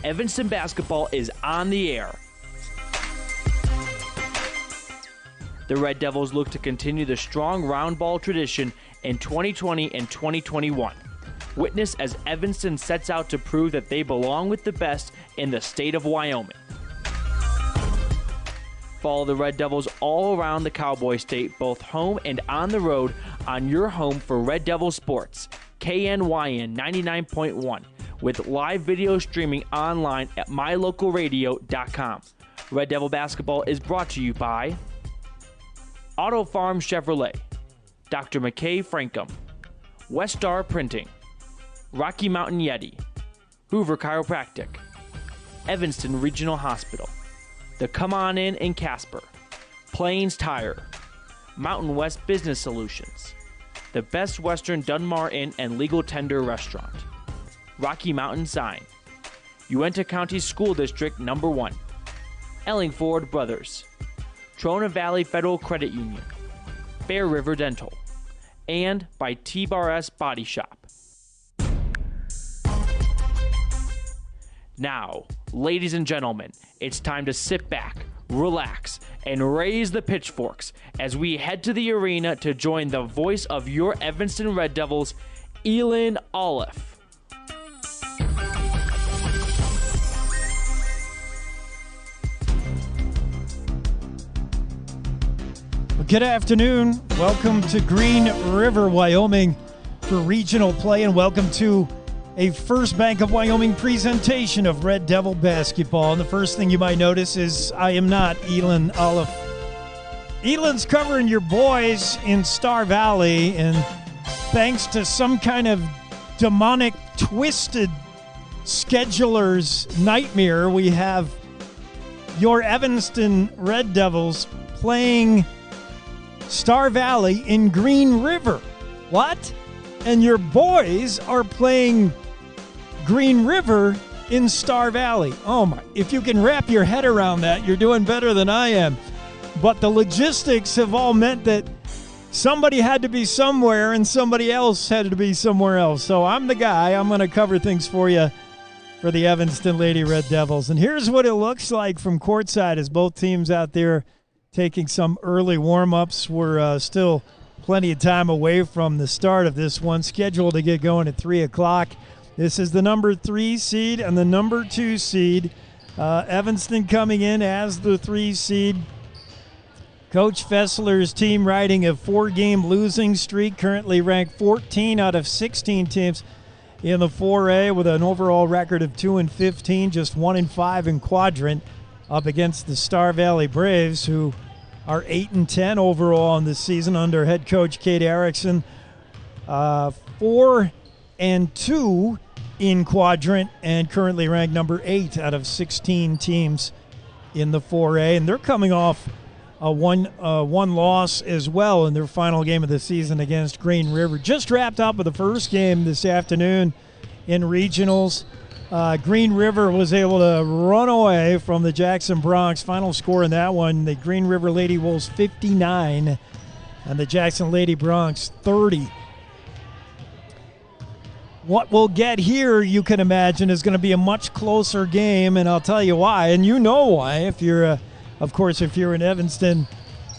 Evanston basketball is on the air. The Red Devils look to continue the strong round ball tradition in 2020 and 2021. Witness as Evanston sets out to prove that they belong with the best in the state of Wyoming. Follow the Red Devils all around the Cowboy State, both home and on the road, on your home for Red Devil Sports, KNYN 99.1, with live video streaming online at mylocalradio.com. Red Devil basketball is brought to you by Auto Farm Chevrolet, Dr. McKay Frankum, West Star Printing, Rocky Mountain Yeti, Hoover Chiropractic, Evanston Regional Hospital, The Come On in Casper, Plains Tire, Mountain West Business Solutions, the Best Western Dunmar Inn and Legal Tender Restaurant, Rocky Mountain Sign, Uintah County School District No. 1, Ellingford Brothers, Trona Valley Federal Credit Union, Bear River Dental, and by T-Bar-S Body Shop. Now, ladies and gentlemen, it's time to sit back, relax, and raise the pitchforks as we head to the arena to join the voice of your Evanston Red Devils, Elin Olive. Good afternoon. Welcome to Green River, Wyoming for regional play, and welcome to a First Bank of Wyoming presentation of Red Devil basketball. And the first thing you might notice is I am not Elin Olive. Elin's covering your boys in Star Valley, and thanks to some kind of demonic, twisted scheduler's nightmare, we have your Evanston Red Devils playing Star Valley in Green River. What? And your boys are playing Green River in Star Valley. Oh my, if you can wrap your head around that, you're doing better than I am. But the logistics have all meant that somebody had to be somewhere and somebody else had to be somewhere else. So I'm the guy. I'm going to cover things for you for the Evanston Lady Red Devils. And here's what it looks like from courtside as both teams out there taking some early warm-ups. We're still plenty of time away from the start of this one, scheduled to get going at 3 o'clock. This is the number 3 seed and the number 2 seed. Evanston coming in as the 3 seed. Coach Fessler's team riding a 4-game losing streak, currently ranked 14 out of 16 teams in the 4A with an overall record of 2-15, just 1-5 in quadrant, up against the Star Valley Braves, who are 8-10 overall in this season under head coach Kate Erickson. 4-2 in quadrant and currently ranked number 8 out of 16 teams in the 4A. And they're coming off a one loss as well in their final game of the season against Green River. Just wrapped up with the first game this afternoon in regionals. Green River was able to run away from the Jackson Bronx. Final score in that one, the Green River Lady Wolves 59 and the Jackson Lady Bronx 30. What we'll get here, you can imagine, is going to be a much closer game, and I'll tell you why. And you know why, if you're, of course, if you're an Evanston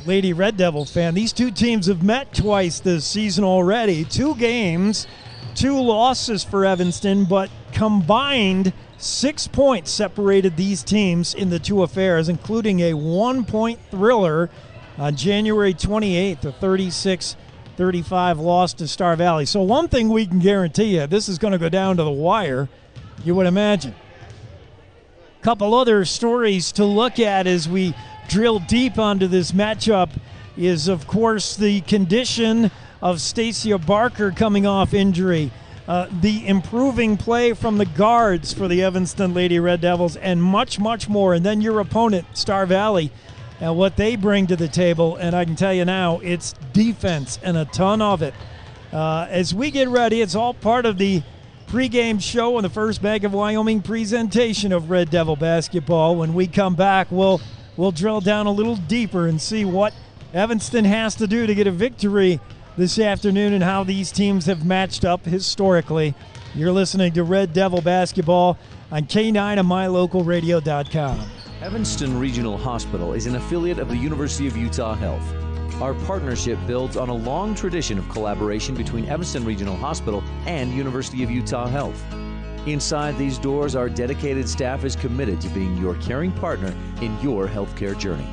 Lady Red Devil fan. These two teams have met twice this season already. 2 games, 2 losses for Evanston, but combined 6 points separated these teams in the 2 affairs, including a 1-point thriller on January 28th, a 36-35 loss to Star Valley. So one thing we can guarantee you, this is going to go down to the wire, you would imagine. A couple other stories to look at as we drill deep onto this matchup is, of course, the condition of Stacia Barker coming off injury. The improving play from the guards for the Evanston Lady Red Devils, and much, much more. And then your opponent, Star Valley, and what they bring to the table. And I can tell you now, it's defense and a ton of it. As we get ready, it's all part of the pregame show on the First Bank of Wyoming presentation of Red Devil basketball. When we come back, we'll drill down a little deeper and see what Evanston has to do to get a victory this afternoon and how these teams have matched up historically. You're listening to Red Devil Basketball on K9 and MyLocalRadio.com. Evanston Regional Hospital is an affiliate of the University of Utah Health. Our partnership builds on a long tradition of collaboration between Evanston Regional Hospital and University of Utah Health. Inside these doors, our dedicated staff is committed to being your caring partner in your healthcare journey.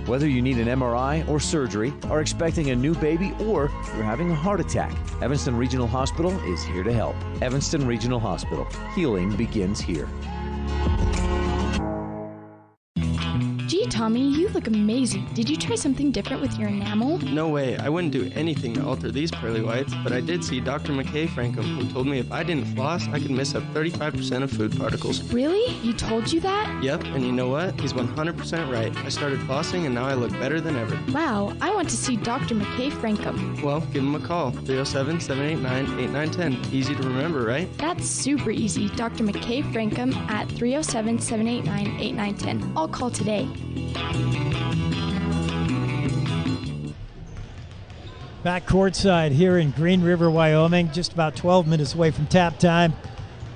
Whether you need an MRI or surgery, are expecting a new baby, or you're having a heart attack, Evanston Regional Hospital is here to help. Evanston Regional Hospital. Healing begins here. Gee, Tommy, you look amazing. Did you try something different with your enamel? No way. I wouldn't do anything to alter these pearly whites, but I did see Dr. McKay Frankham, who told me if I didn't floss, I could miss up 35% of food particles. Really? You told you that? Yep, and you know what? He's 100% right. I started flossing, and now I look better than ever. Wow, I want to see Dr. McKay Frankham. Well, give him a call. 307-789-8910. Easy to remember, right? That's super easy. Dr. McKay Frankham at 307-789-8910. I'll call today. Back courtside here in Green River, Wyoming, just about 12 minutes away from tap time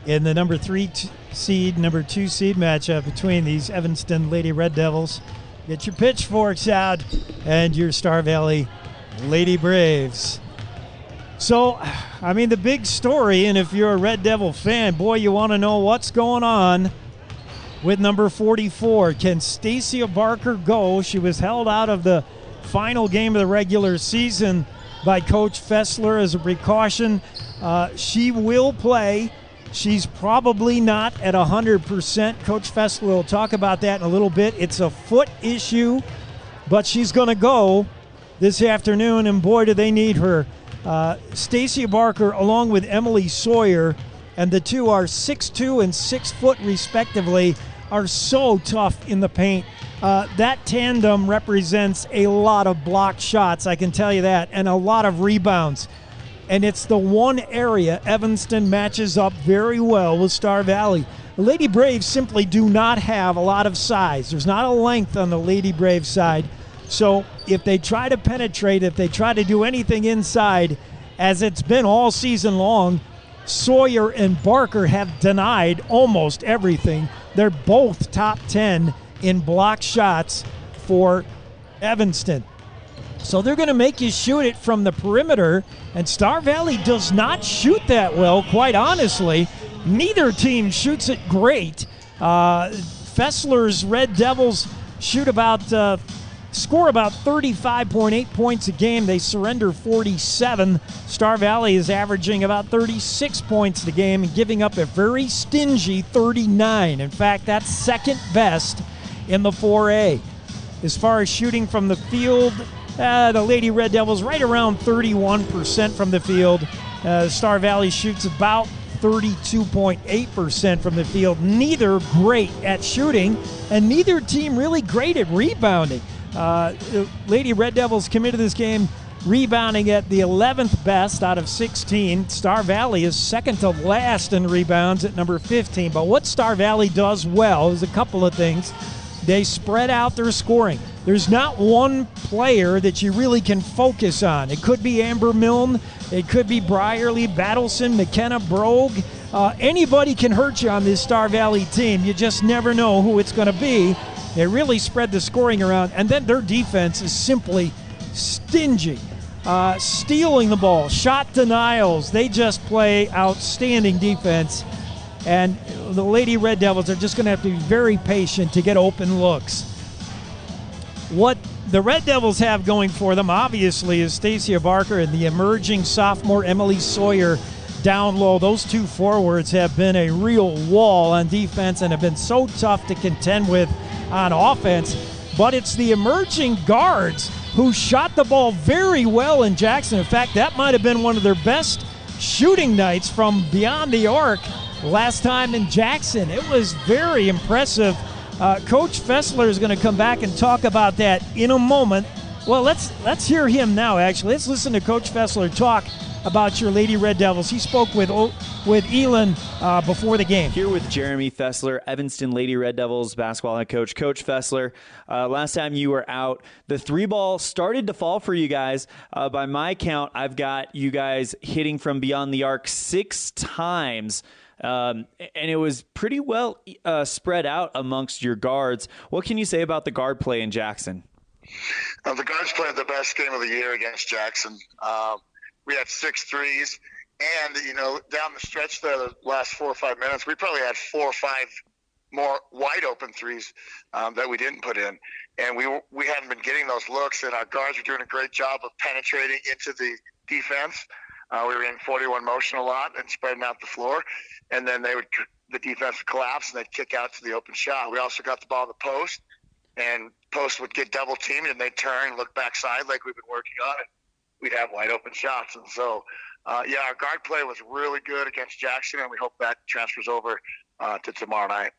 in the number 3 seed, number 2 seed matchup between these Evanston Lady Red Devils. Get your pitchforks out and your Star Valley Lady Braves. So, I mean, the big story, and if you're a Red Devil fan, boy, you want to know what's going on with number 44. Can Stacia Barker go? She was held out of the final game of the regular season by Coach Fessler as a precaution. She will play. She's probably not at 100%. Coach Fessler will talk about that in a little bit. It's a foot issue, but she's going to go this afternoon, and boy, do they need her. Stacia Barker, along with Emily Sawyer, and the two are 6'2" and 6 foot respectively, are so tough in the paint. That tandem represents a lot of blocked shots, I can tell you that, and a lot of rebounds. And it's the one area Evanston matches up very well with Star Valley. The Lady Braves simply do not have a lot of size. There's not a length on the Lady Braves side. So if they try to penetrate, if they try to do anything inside, as it's been all season long, Sawyer and Barker have denied almost everything. They're both top 10 in block shots for Evanston. So they're going to make you shoot it from the perimeter, and Star Valley does not shoot that well, quite honestly. Neither team shoots it great. Fessler's Red Devils score about 35.8 points a game. They surrender 47. Star Valley is averaging about 36 points a game and giving up a very stingy 39. In fact, that's second best in the 4A. As far as shooting from the field, the Lady Red Devils right around 31% from the field. Star Valley shoots about 32.8% from the field. Neither great at shooting, and neither team really great at rebounding. Lady Red Devils come into this game rebounding at the 11th best out of 16. Star Valley is second to last in rebounds at number 15. But what Star Valley does well is a couple of things. They spread out their scoring. There's not one player that you really can focus on. It could be Amber Milne. It could be Brierly, Battleson, McKenna, Brogue. Anybody can hurt you on this Star Valley team. You just never know who it's going to be. They really spread the scoring around. And then their defense is simply stingy. Stealing the ball, shot denials. They just play outstanding defense. And the Lady Red Devils are just going to have to be very patient to get open looks. What the Red Devils have going for them, obviously, is Stacia Barker and the emerging sophomore Emily Sawyer down low. Those two forwards have been a real wall on defense and have been so tough to contend with on offense. But it's the emerging guards who shot the ball very well in Jackson. In fact, that might have been one of their best shooting nights from beyond the arc last time in Jackson. It was very impressive. Coach Fessler is going to come back and talk about that in a moment. Well, let's hear him now, actually. Let's listen to Coach Fessler talk about your Lady Red Devils. He spoke with Elon before the game. Here with Jeremy Fessler, Evanston Lady Red Devils basketball head coach. Coach Fessler, last time you were out, the three ball started to fall for you guys. By my count, I've got you guys hitting from beyond the arc 6 times. And it was pretty well spread out amongst your guards. What can you say about the guard play in Jackson? The guards played the best game of the year against Jackson. We had 6 threes, and down the stretch there, the last 4 or 5 minutes, we probably had 4 or 5 more wide open threes that we didn't put in, and we hadn't been getting those looks, and our guards were doing a great job of penetrating into the defense. We were in 41 motion a lot and spreading out the floor, and then the defense would collapse and they'd kick out to the open shot. We also got the ball in the post, and post would get double teamed, and they'd turn and look backside like we've been working on it. We'd have wide open shots. And so, our guard play was really good against Jackson, and we hope that transfers over to tomorrow night.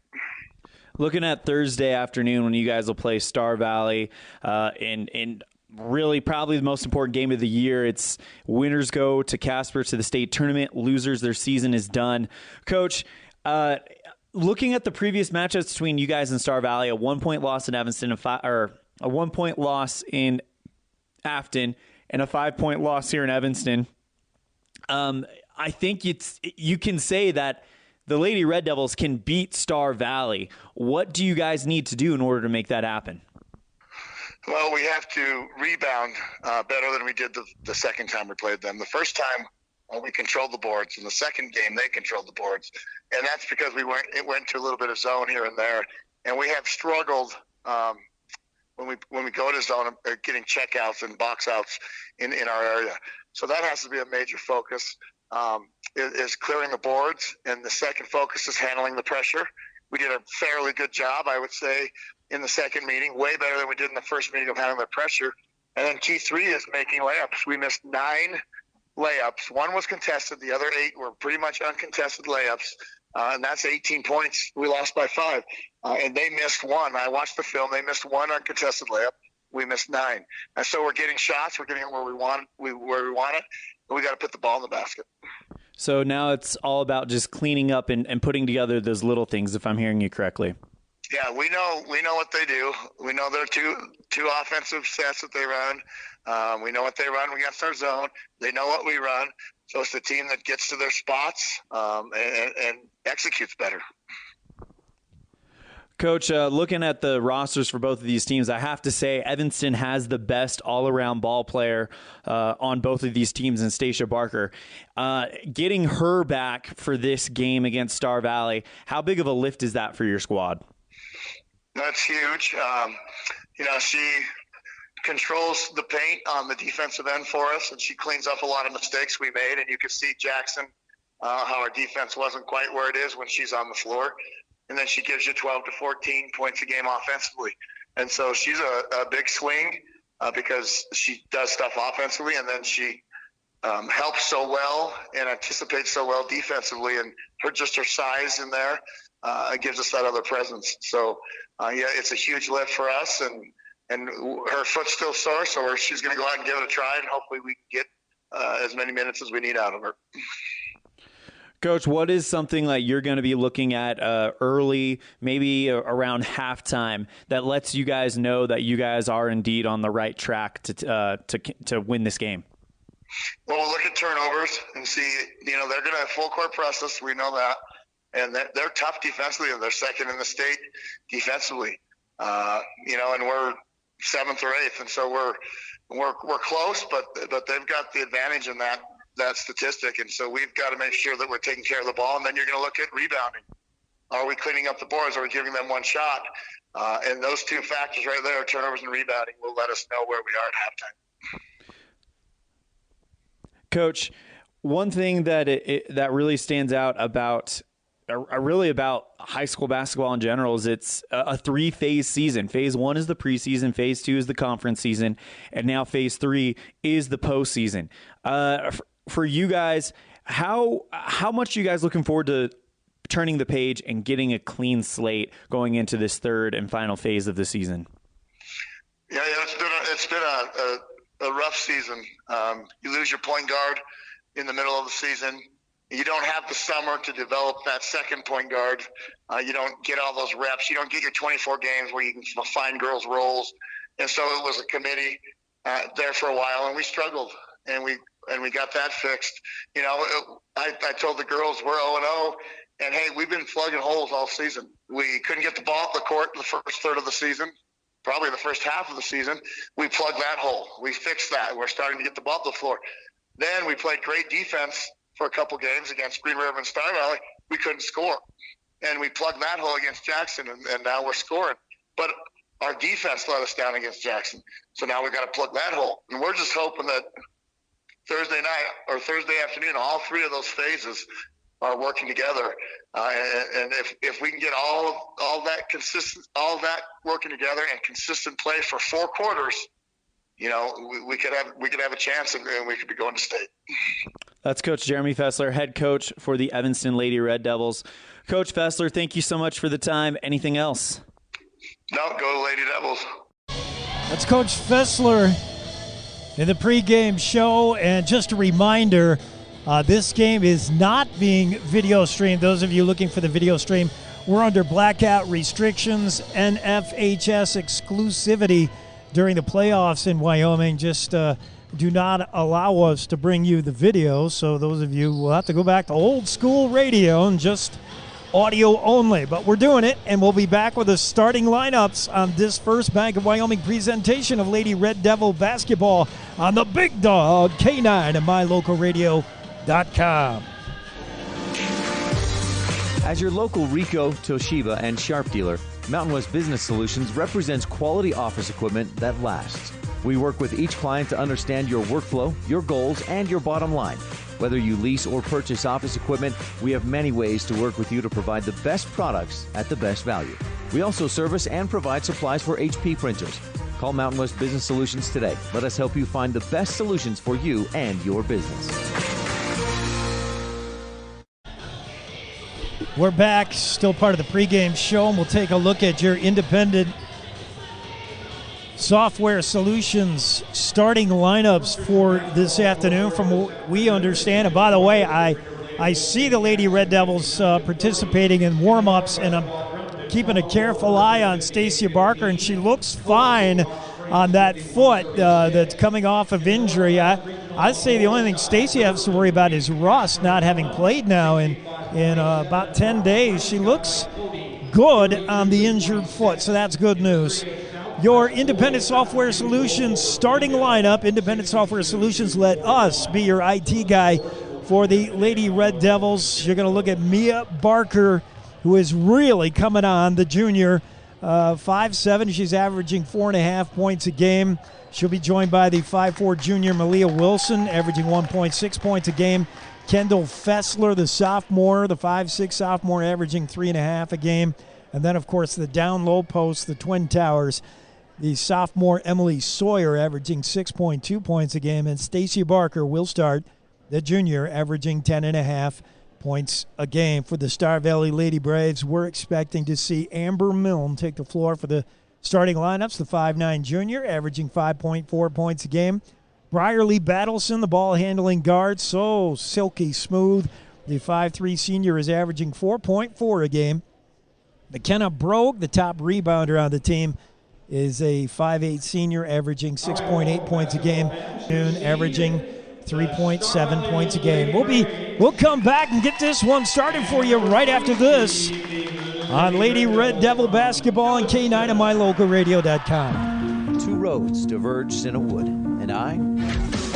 Looking at Thursday afternoon when you guys will play Star Valley, and really probably the most important game of the year. It's winners go to Casper to the state tournament. Losers, their season is done. Coach, looking at the previous matchups between you guys and Star Valley, a 1-point loss in Evanston, a 1-point loss in Afton, and a 5-point loss here in Evanston. I think you can say that the Lady Red Devils can beat Star Valley. What do you guys need to do in order to make that happen? Well, we have to rebound better than we did the second time we played them. The first time we controlled the boards. In the second game, they controlled the boards, and that's because it went to a little bit of zone here and there, and we have struggled when we go to zone, getting checkouts and box outs in our area. So that has to be a major focus. Is clearing the boards, and the second focus is handling the pressure. We did a fairly good job, I would say, in the second meeting, way better than we did in the first meeting of handling the pressure. And then key 3 is making layups. We missed 9 layups. 1 was contested. The other 8 were pretty much uncontested layups. And that's 18 points. We lost by 5. And they missed 1. I watched the film. They missed 1 uncontested layup. We missed 9. And so we're getting shots. We're getting it where we want it. And we got to put the ball in the basket. So now it's all about just cleaning up and putting together those little things, if I'm hearing you correctly. Yeah, we know what they do. We know there are two offensive sets that they run. We know what they run against our zone. They know what we run. So it's the team that gets to their spots and executes better. Coach, looking at the rosters for both of these teams, I have to say Evanston has the best all-around ball player on both of these teams in Stacia Barker. Getting her back for this game against Star Valley, how big of a lift is that for your squad? That's huge. She controls the paint on the defensive end for us, and she cleans up a lot of mistakes we made. And you can see Jackson, how our defense wasn't quite where it is when she's on the floor. And then she gives you 12 to 14 points a game offensively. And so she's a big swing because she does stuff offensively, and then she helps so well and anticipates so well defensively. And her size in there gives us that other presence. So, it's a huge lift for us. And her foot's still sore, so she's going to go out and give it a try, and hopefully we can get as many minutes as we need out of her. Coach, what is something that you're going to be looking at early, maybe around halftime, that lets you guys know that you guys are indeed on the right track to win this game? Well, we'll look at turnovers and see, they're going to have full court press us. We know that. And they're tough defensively, and they're second in the state defensively. And we're 7th or 8th. And so we're close, but they've got the advantage in that statistic, and so we've got to make sure that we're taking care of the ball. And then you're going to look at rebounding. Are we cleaning up the boards? Are we giving them one shot? And those 2 factors right there, turnovers and rebounding, will let us know where we are at halftime. Coach, one thing that that really stands out about high school basketball in general is it's a 3-phase season. Phase 1 is the preseason, phase 2 is the conference season, and now phase 3 is the postseason. For you guys, how much are you guys looking forward to turning the page and getting a clean slate going into this 3rd and final phase of the season? Yeah, it's been a rough season. You lose your point guard in the middle of the season. You don't have the summer to develop that second point guard. You don't get all those reps. You don't get your 24 games where you can find girls' roles. And so it was a committee there for a while, and we struggled, and we got that fixed. You know, I told the girls we're 0-0, and hey, we've been plugging holes all season. We couldn't get the ball up the court the first third of the season, probably the first half of the season. We plugged that hole. We fixed that. We're starting to get the ball up the floor. Then we played great defense for a couple games against Green River and Star Valley. We couldn't score. And we plugged that hole against Jackson, and now we're scoring. But our defense let us down against Jackson. So now we've got to plug that hole. And we're just hoping that Thursday night or Thursday afternoon, all three of those phases are working together. And if we can get all that working together and consistent play for 4 quarters, you know, we could have a chance, and we could be going to state. That's Coach Jeremy Fessler, head coach for the Evanston Lady Red Devils. Coach Fessler, thank you so much for the time. Anything else? No, go Lady Devils. That's Coach Fessler in the pregame show. And just a reminder, this game is not being video streamed. Those of you looking for the video stream, we're under blackout restrictions, NFHS exclusivity during the playoffs in Wyoming. Just do not allow us to bring you the video. So those of you will have to go back to old school radio and just audio only. But we're doing it, and we'll be back with the starting lineups on this first Bank of Wyoming presentation of Lady Red Devil basketball on the Big Dog K9 and MyLocalRadio.com. As your local Ricoh, Toshiba, and Sharp dealer, Mountain West Business Solutions represents quality office equipment that lasts. We work with each client to understand your workflow, your goals, and your bottom line. Whether you lease or purchase office equipment, we have many ways to work with you to provide the best products at the best value. We also service and provide supplies for HP printers. Call Mountain West Business Solutions today. Let us help you find the best solutions for you and your business. We're back, still part of the pregame show, and we'll take a look at your independent software solutions starting lineups for this afternoon from what we understand. And by the way, I see the Lady Red Devils participating in warm-ups, and I'm keeping a careful eye on Stacia Barker, and she looks fine on that foot that's coming off of injury. I'd say the only thing Stacia has to worry about is rust, not having played now in about 10 days. She looks good on the injured foot, so that's good news. Your Independent Software Solutions starting lineup. Independent Software Solutions, let us be your IT guy for the Lady Red Devils. You're going to look at Mia Barker, who is really coming on, the junior, 5'7". She's averaging 4.5 points a game. She'll be joined by the 5'4" junior Malia Wilson, averaging 1.6 points a game. Kendall Fessler, the sophomore, the 5'6" sophomore, averaging 3.5 a game. And then, of course, the down low post, the Twin Towers, the sophomore Emily Sawyer, averaging 6.2 points a game. And Stacia Barker will start, the junior, averaging 10.5 points a game. For the Star Valley Lady Braves, we're expecting to see Amber Milne take the floor for the starting lineups. The 5'9" junior, averaging 5.4 points a game. Bryerly Battleson, the ball-handling guard, so silky smooth. The 5'3" senior is averaging 4.4 a game. McKenna Brogue, the top rebounder on the team, is a 5'8" senior, averaging 6.8 points a game, averaging 3.7 points a game. We'll come back and get this one started for you right after this on Lady Red Devil basketball and K9 and MyLocalRadio.com. Two roads diverged in a wood, and I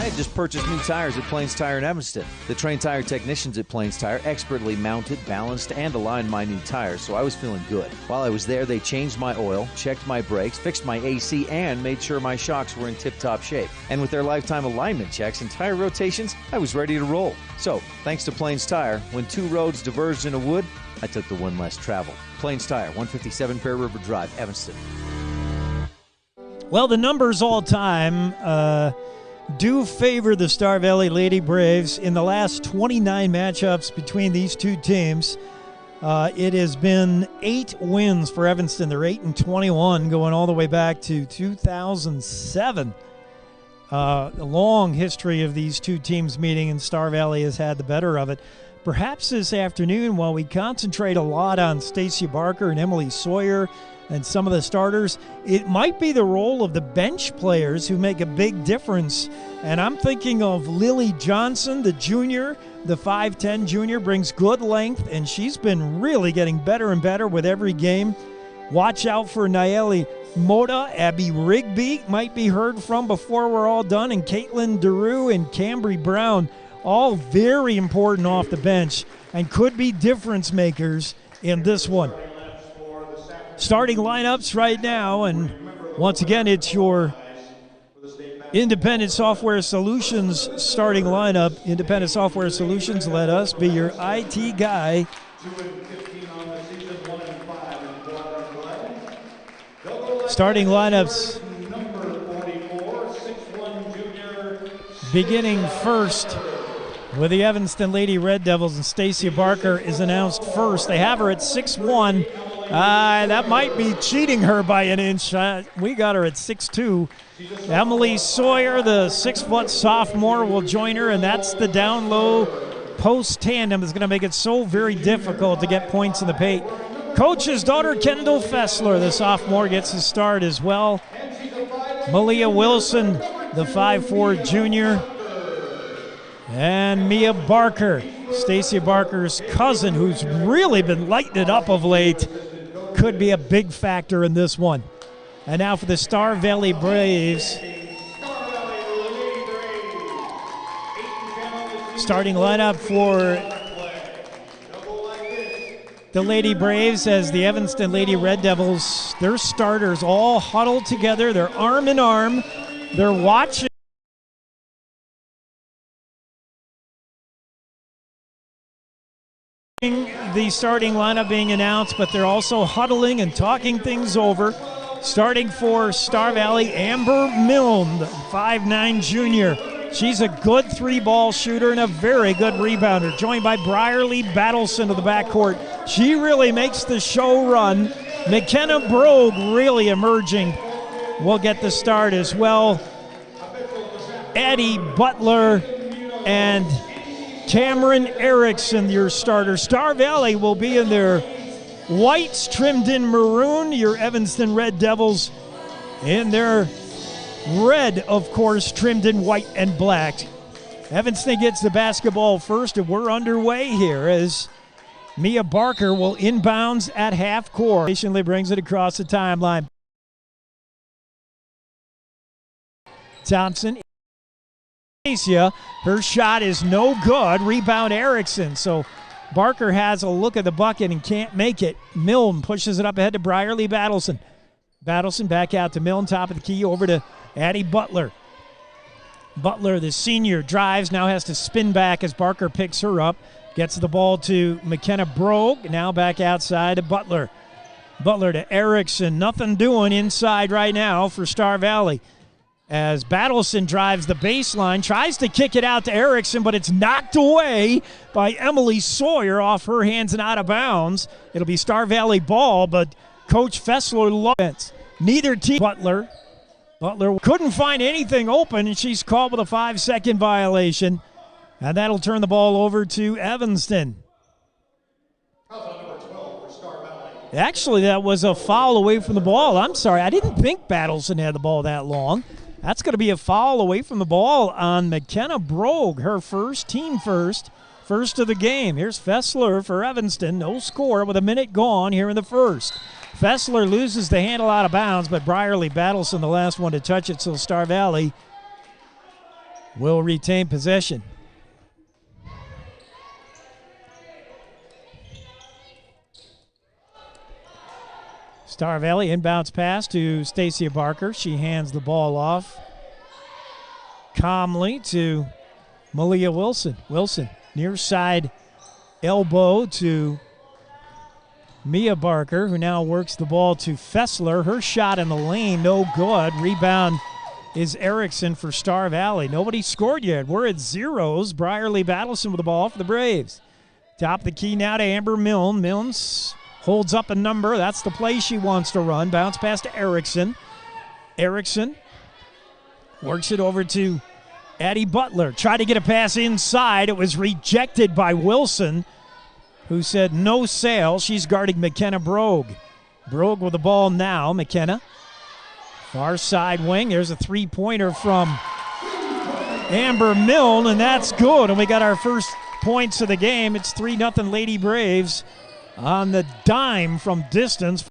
had just purchased new tires at Plains Tire in Evanston. The trained tire technicians at Plains Tire expertly mounted, balanced, and aligned my new tires, so I was feeling good. While I was there, they changed my oil, checked my brakes, fixed my AC, and made sure my shocks were in tip-top shape. And with their lifetime alignment checks and tire rotations, I was ready to roll. So, thanks to Plains Tire, when two roads diverged in a wood, I took the one less travel. Plains Tire, 157 Fair River Drive, Evanston. Well, the numbers all time do favor the Star Valley Lady Braves. In the last 29 matchups between these two teams, it has been 8 wins for Evanston. They're 8-21, going all the way back to 2007. A long history of these two teams meeting, and Star Valley has had the better of it. Perhaps this afternoon, while we concentrate a lot on Stacia Barker and Emily Sawyer and some of the starters, it might be the role of the bench players who make a big difference. And I'm thinking of Lily Johnson, the junior, the 5'10 junior, brings good length, and she's been really getting better and better with every game. Watch out for Nayeli Mota. Abby Rigby might be heard from before we're all done, and Caitlin DeRue and Cambry Brown, all very important off the bench and could be difference makers in this one. Starting lineups right now, and once again, it's your Independent Software Solutions starting lineup. Independent Software Solutions, let us be your IT guy. Starting lineups beginning first with the Evanston Lady Red Devils, and Stacia Barker is announced first. They have her at 6'1". That might be cheating her by an inch. We got her at 6'2". Emily Sawyer, the 6-foot sophomore, will join her, and that's the down-low post tandem is going to make it so very difficult to get points in the paint. Coach's daughter, Kendall Fessler, the sophomore, gets his start as well. Malia Wilson, the 5'4 junior. And Mia Barker, Stacia Barker's cousin, who's really been lighting it up of late, could be a big factor in this one. And now for the Star Valley Braves. Starting lineup for the Lady Braves as the Evanston Lady Red Devils, their starters all huddled together. They're arm in arm. They're watching the starting lineup being announced, but they're also huddling and talking things over. Starting for Star Valley, Amber Milne, the 5'9 junior. She's a good three-ball shooter and a very good rebounder, joined by Briarly Battleson of the backcourt. She really makes the show run. McKenna Brogue really emerging. Will get the start as well. Addie Butler and Cameron Erickson, your starter. Star Valley will be in their whites trimmed in maroon. Your Evanston Red Devils in their red, of course, trimmed in white and black. Evanston gets the basketball first, and we're underway here as Mia Barker will inbounds at half court. Patiently brings it across the timeline. Thompson. Her shot is no good. Rebound Erickson. So Barker has a look at the bucket and can't make it. Milne pushes it up ahead to Briarly Battleson. Battleson back out to Milne, top of the key, over to Addie Butler. Butler, the senior, drives, now has to spin back as Barker picks her up. Gets the ball to McKenna Brogue, now back outside to Butler. Butler to Erickson, nothing doing inside right now for Star Valley. As Battleson drives the baseline, tries to kick it out to Erickson, but it's knocked away by Emily Sawyer off her hands and out of bounds. It'll be Star Valley ball, but Coach Fessler loves it. Neither team. Butler couldn't find anything open, and she's called with a 5-second violation. And that'll turn the ball over to Evanston. Actually, that was a foul away from the ball. I'm sorry, I didn't think Battleson had the ball that long. That's going to be a foul away from the ball on McKenna Brogue, her first, team first of the game. Here's Fessler for Evanston. No score with a minute gone here in the first. Fessler loses the handle out of bounds, but Briarly Battleson, the last one to touch it, so Star Valley will retain possession. Star Valley inbounds pass to Stacia Barker. She hands the ball off calmly to Malia Wilson. Wilson, near side elbow to Mia Barker, who now works the ball to Fessler. Her shot in the lane, no good. Rebound is Erickson for Star Valley. Nobody scored yet. We're at zeros. Briarly Battleson with the ball for the Braves. Top of the key now to Amber Milne. Milne's holds up a number. That's the play she wants to run. Bounce pass to Erickson. Erickson works it over to Addie Butler. Tried to get a pass inside. It was rejected by Wilson, who said no sail. She's guarding McKenna Brogue. Brogue with the ball now. McKenna. Far side wing. There's a three-pointer from Amber Milne, and that's good. And we got our first points of the game. It's 3-0 Lady Braves on the dime from distance.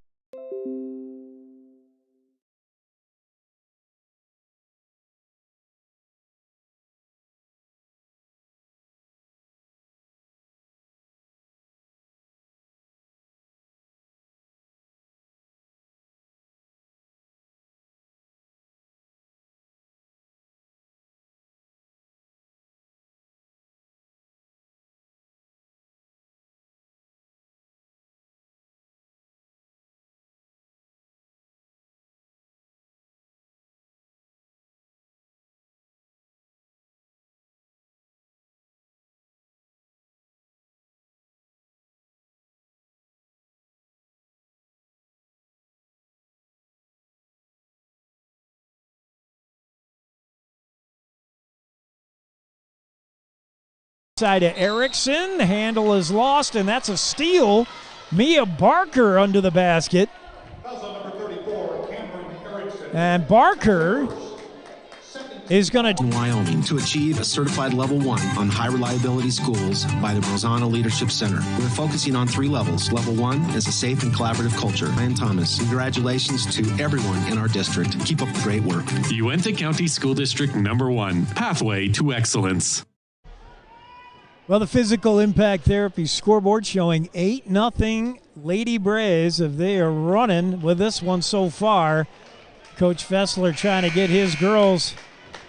Side to Erickson. The handle is lost, and that's a steal. Mia Barker under the basket. And Barker is going to... Wyoming to achieve a certified level 1 on high reliability schools by the Brozana Leadership Center. We're focusing on 3 levels. Level 1 is a safe and collaborative culture. Ryan Thomas, congratulations to everyone in our district. Keep up the great work. Uintah County School District #1, Pathway to Excellence. Well, the physical impact therapy scoreboard showing 8-0 Lady Braves. If they are running with this one so far, Coach Fessler trying to get his girls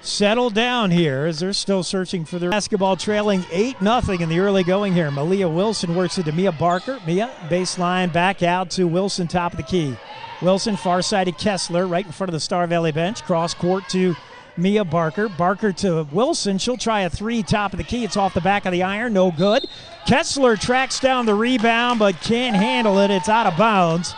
settled down here as they're still searching for their basketball, trailing 8-0 in the early going here. Malia Wilson works it to Mia Barker. Mia, baseline, back out to Wilson, top of the key. Wilson, far side to Kessler, right in front of the Star Valley bench. Cross court to Mia Barker. Barker to Wilson. She'll try a three, top of the key. It's off the back of the iron. No good. Kessler tracks down the rebound but can't handle it. It's out of bounds.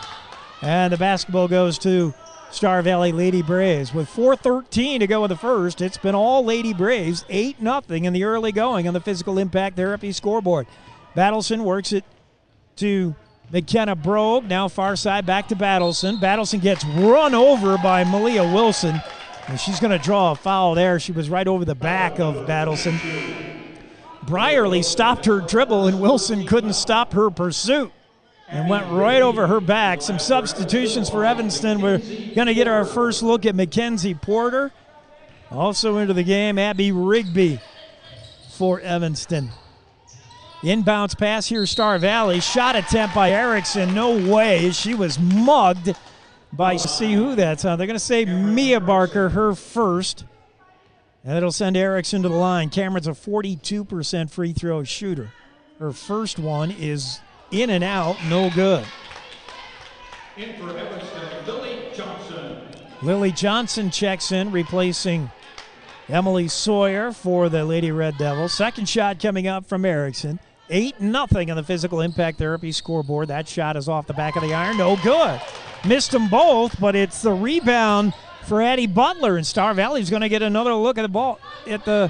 And the basketball goes to Star Valley Lady Braves. With 4:13 to go in the first, it's been all Lady Braves. 8-0 in the early going on the physical impact therapy scoreboard. Battleson works it to McKenna Brogue. Now far side back to Battleson. Battleson gets run over by Malia Wilson. And she's going to draw a foul there. She was right over the back of Battleson. Brierly stopped her dribble, and Wilson couldn't stop her pursuit and went right over her back. Some substitutions for Evanston. We're going to get our first look at Mackenzie Porter. Also into the game, Abby Rigby for Evanston. Inbounds pass here, Star Valley. Shot attempt by Erickson. No way. She was mugged by, see who that's on. They're going to say Mia Barker, her first. And it'll send Erickson to the line. Cameron's a 42% free throw shooter. Her first one is in and out, no good. In for Evanston, Lily Johnson. Lily Johnson checks in, replacing Emily Sawyer for the Lady Red Devils. Second shot coming up from Erickson. 8-0 on the physical impact therapy scoreboard. That shot is off the back of the iron, no good. Missed them both, but it's the rebound for Addie Butler, and Star Valley's going to get another look at the ball at the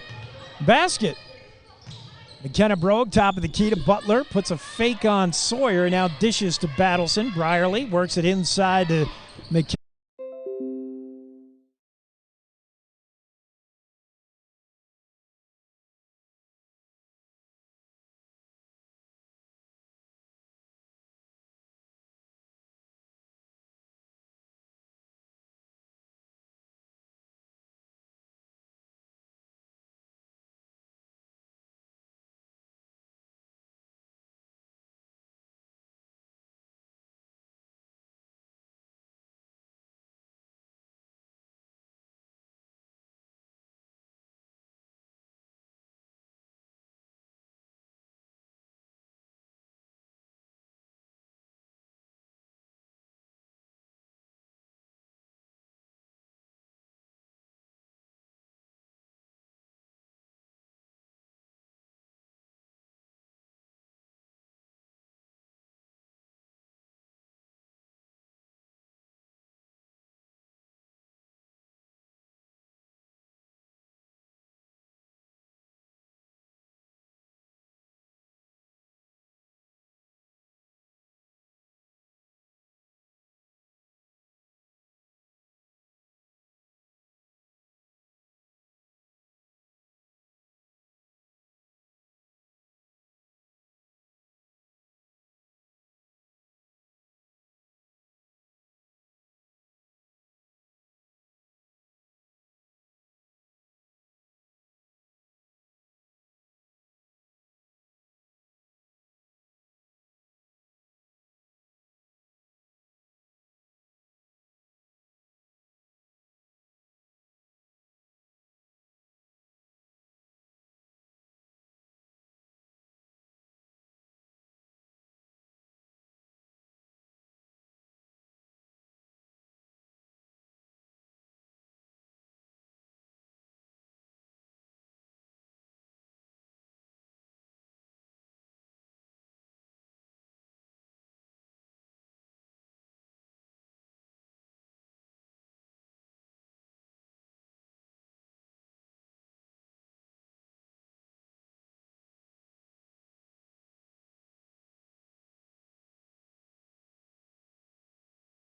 basket. McKenna Brogue, top of the key to Butler, puts a fake on Sawyer, now dishes to Battleson. Brierly works it inside to McKenna.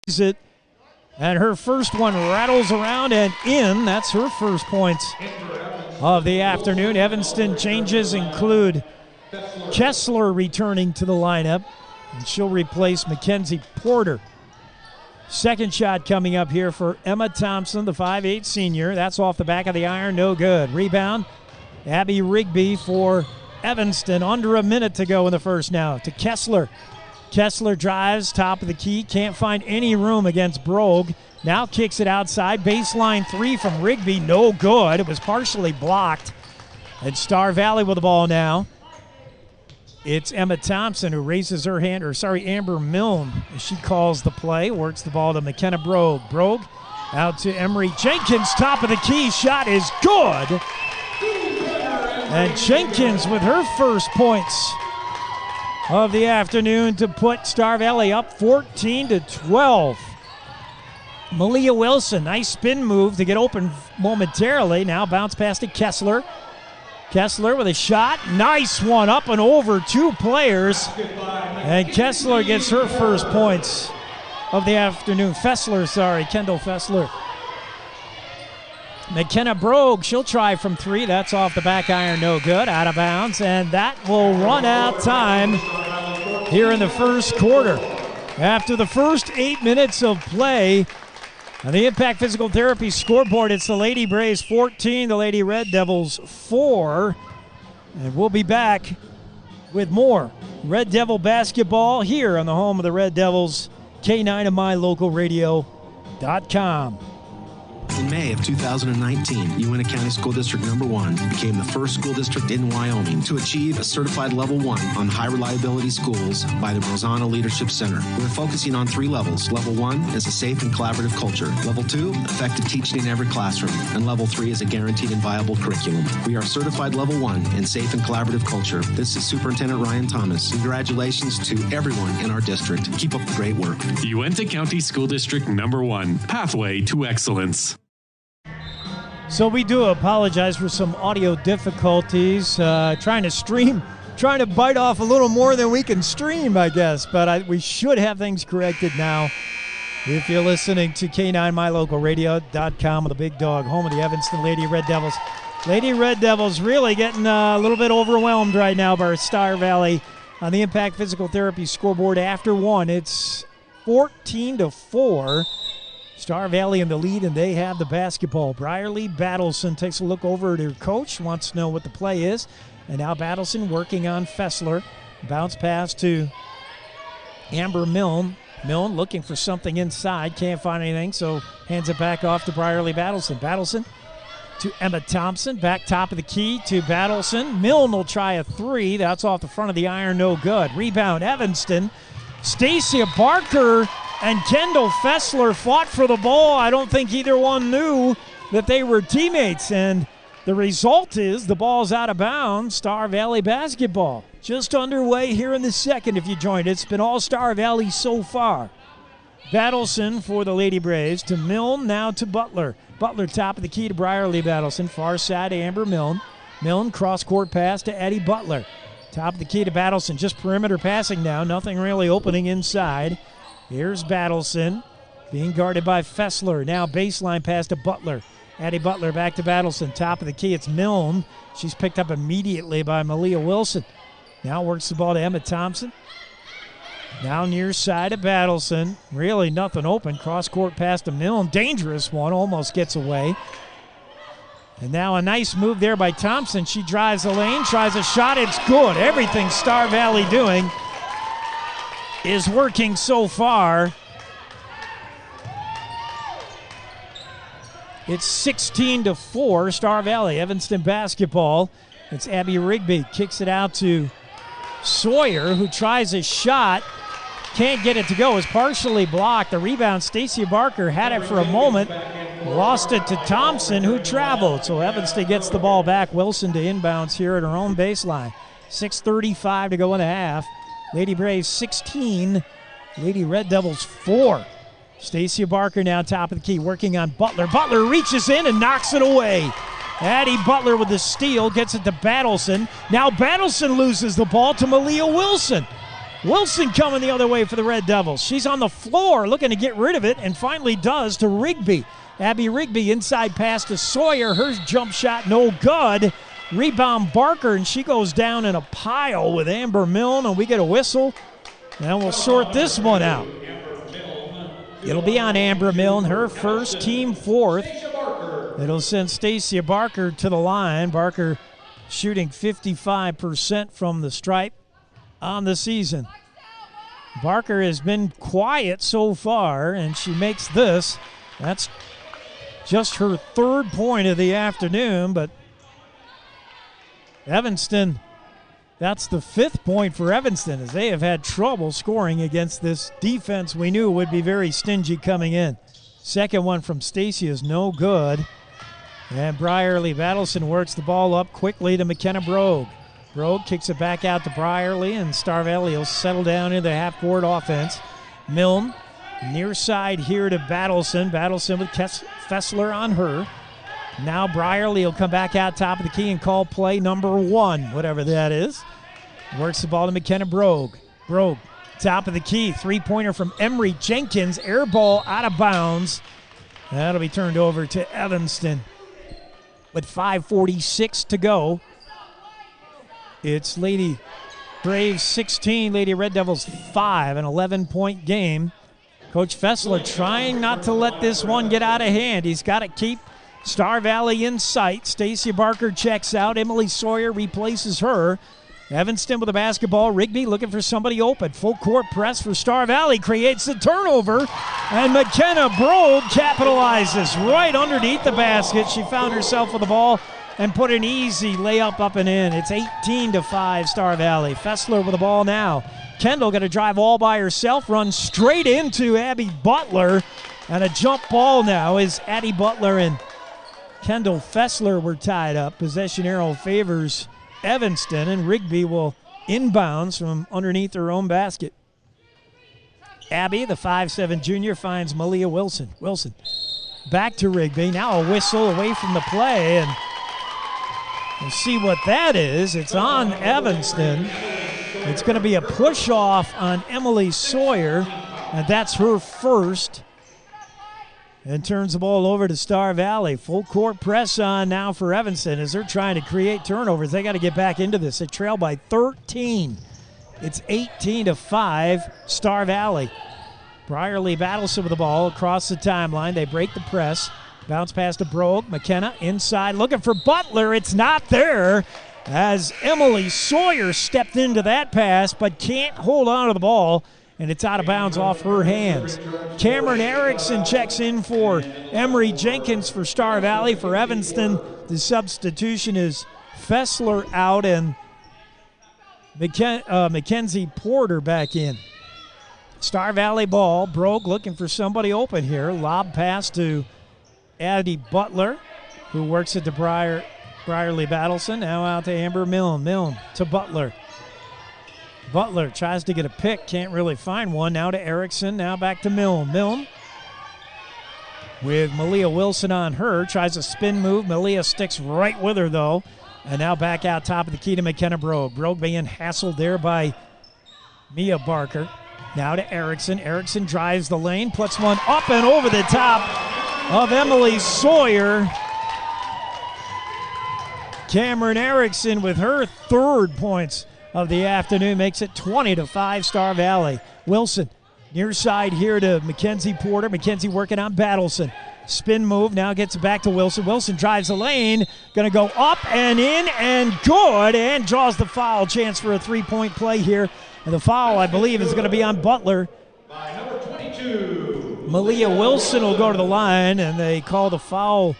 it. And her first one rattles around and in. That's her first points of the afternoon. Evanston changes include Kessler returning to the lineup, and she'll replace Mackenzie Porter. Second shot coming up here for Emma Thompson, the 5'8 senior. That's off the back of the iron, no good. Rebound, Abby Rigby for Evanston. Under a minute to go in the first now to Kessler. Kessler drives, top of the key, can't find any room against Brogue. Now kicks it outside, baseline three from Rigby, no good. It was partially blocked. And Star Valley with the ball now. It's Emma Thompson who raises her hand, Amber Milne, as she calls the play. Works the ball to McKenna Brogue. Brogue out to Emery Jenkins, top of the key. Shot is good. And Jenkins with her first points of the afternoon to put Star Valley up 14-12. Malia Wilson, nice spin move to get open momentarily. Now bounce pass to Kessler. Kessler with a shot. Nice one up and over two players. And Kessler gets her first points of the afternoon. Kendall Fessler. McKenna Brogue, she'll try from three. That's off the back iron, no good. Out of bounds. And that will run out time here in the first quarter. After the first 8 minutes of play, on the Impact Physical Therapy scoreboard, it's the Lady Braves 14, the Lady Red Devils 4. And we'll be back with more Red Devil basketball here on the home of the Red Devils, K9 of MyLocalRadio.com. In May of 2019, Uintah County School District Number 1 became the first school district in Wyoming to achieve a certified Level 1 on high reliability schools by the Brozana Leadership Center. We're focusing on 3 levels. Level 1 is a safe and collaborative culture. Level 2, effective teaching in every classroom. And Level 3 is a guaranteed and viable curriculum. We are certified Level 1 in safe and collaborative culture. This is Superintendent Ryan Thomas. Congratulations to everyone in our district. Keep up the great work. Uintah County School District Number 1, Pathway to Excellence. So we do apologize for some audio difficulties, trying to bite off a little more than we can stream, I guess. But we should have things corrected now. If you're listening to K9MyLocalRadio.com with the Big Dog, home of the Evanston Lady Red Devils. Lady Red Devils really getting a little bit overwhelmed right now by Star Valley on the Impact Physical Therapy scoreboard after one. It's 14-4. Star Valley in the lead, and they have the basketball. Briarly Battleson takes a look over at her coach, wants to know what the play is. And now Battleson working on Fessler. Bounce pass to Amber Milne. Milne looking for something inside, can't find anything, so hands it back off to Briarly Battleson. Battleson to Emma Thompson, back top of the key to Battleson. Milne will try a three. That's off the front of the iron, no good. Rebound, Evanston. Stacia Barker and Kendall Fessler fought for the ball. I don't think either one knew that they were teammates, and the result is the ball's out of bounds. Star Valley basketball just underway here in the second if you joined. It's been all Star Valley so far. Battleson for the Lady Braves to Milne, now to Butler. Butler top of the key to Briarly Battleson. Far side to Amber Milne. Milne cross-court pass to Eddie Butler. Top of the key to Battleson. Just perimeter passing now. Nothing really opening inside. Here's Battleson being guarded by Fessler. Now baseline pass to Butler. Addie Butler back to Battleson. Top of the key, it's Milne. She's picked up immediately by Malia Wilson. Now works the ball to Emma Thompson. Now near side of Battleson. Really nothing open. Cross-court pass to Milne. Dangerous one. Almost gets away. And now a nice move there by Thompson. She drives the lane, tries a shot. It's good. Everything Star Valley doing is working so far. It's 16-4, Star Valley, Evanston basketball. It's Abby Rigby, kicks it out to Sawyer, who tries a shot. Can't get it to go, is partially blocked. The rebound, Stacia Barker had it for a moment. Lost it to Thompson, who traveled. So Evanston gets the ball back. Wilson to inbounds here at her own baseline. 6:35 to go in the half. Lady Braves 16, Lady Red Devils 4. Stacia Barker now top of the key, working on Butler. Butler reaches in and knocks it away. Addie Butler with the steal, gets it to Battleson. Now Battleson loses the ball to Malia Wilson. Wilson coming the other way for the Red Devils. She's on the floor looking to get rid of it and finally does to Rigby. Abby Rigby inside pass to Sawyer. Her jump shot no good. Rebound Barker, and she goes down in a pile with Amber Milne, and we get a whistle. And we'll sort this one out. It'll be on Amber Milne, her first, team fourth. It'll send Stacia Barker to the line. Barker shooting 55% from the stripe on the season. Barker has been quiet so far, and she makes this. That's just her third point of the afternoon, but Evanston, that's the fifth point for Evanston, as they have had trouble scoring against this defense we knew would be very stingy coming in. Second one from Stacia is no good. And Brierly Battleson works the ball up quickly to McKenna Brogue. Brogue kicks it back out to Brierly, and Star Valley will settle down into the half-court offense. Milne, near side here to Battleson. Battleson with Fessler on her. Now Brierly will come back out top of the key and call play number 1, whatever that is. Works the ball to McKenna Brogue. Brogue, top of the key. Three-pointer from Emery Jenkins. Air ball out of bounds. That'll be turned over to Evanston. With 5:46 to go, it's Lady Braves 16, Lady Red Devils 5, an 11-point game. Coach Fessler trying not to let this one get out of hand. He's got to keep Star Valley in sight. Stacia Barker checks out. Emily Sawyer replaces her. Evanston with the basketball. Rigby looking for somebody open. Full court press for Star Valley. Creates the turnover. And McKenna Brogue capitalizes right underneath the basket. She found herself with the ball and put an easy layup up and in. It's 18-5 Star Valley. Fessler with the ball now. Kendall going to drive all by herself. Run straight into Abby Butler. And a jump ball now is Addie Butler and Kendall Fessler were tied up. Possession arrow favors Evanston, and Rigby will inbounds from underneath her own basket. Abby, the 5'7 junior, finds Malia Wilson. Wilson back to Rigby. Now a whistle away from the play, and we'll see what that is. It's on Evanston. It's going to be a push-off on Emily Sawyer, and that's her first. And turns the ball over to Star Valley. Full court press on now for Evanston as they're trying to create turnovers. They got to get back into this. They trail by 13. It's 18-5 Star Valley. Brierly Battleson with the ball across the timeline. They break the press. Bounce pass to Brogue. McKenna inside looking for Butler. It's not there as Emily Sawyer stepped into that pass but can't hold on to the ball. And it's out of bounds off her hands. Cameron Erickson checks in for Emery Jenkins for Star Valley. For Evanston, the substitution is Fessler out and Mackenzie Porter back in. Star Valley ball. Brogue looking for somebody open here. Lob pass to Addie Butler, who works at the Brierly Battleson. Now out to Amber Milne. Milne to Butler. Butler tries to get a pick, can't really find one. Now to Erickson, now back to Milne. Milne with Malia Wilson on her, tries a spin move. Malia sticks right with her, though. And now back out top of the key to McKenna Brogue. Brogue being hassled there by Mia Barker. Now to Erickson. Erickson drives the lane, puts one up and over the top of Emily Sawyer. Cameron Erickson with her third points of the afternoon makes it 20-5 Star Valley. Wilson near side here to Mackenzie Porter. Mackenzie working on Battleson. Spin move, now gets it back to Wilson. Wilson drives the lane, going to go up and in and good, and draws the foul. Chance for a three-point play here. And the foul, I believe, is going to be on Butler. By number 22. Malia Wilson will go to the line, and they call the foul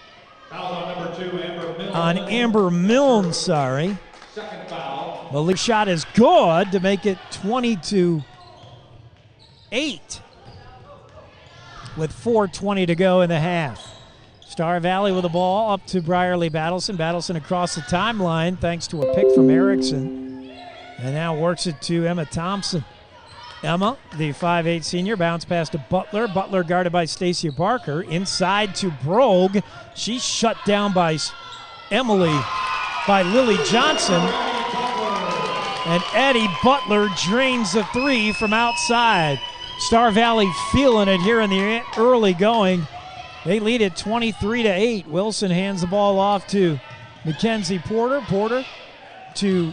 On number 2, Amber Milne. on Amber Milne, sorry. Second foul. Malia's shot is good to make it 20-8 with 4:20 to go in the half. Star Valley with the ball up to Brierly Battleson. Battleson across the timeline thanks to a pick from Erickson. And now works it to Emma Thompson. Emma, the 5'8 senior, bounce pass to Butler. Butler guarded by Stacia Barker. Inside to Brogue. She's shut down by Lily Johnson. And Eddie Butler drains the three from outside. Star Valley feeling it here in the early going. They lead it 23-8. Wilson hands the ball off to Mackenzie Porter. Porter to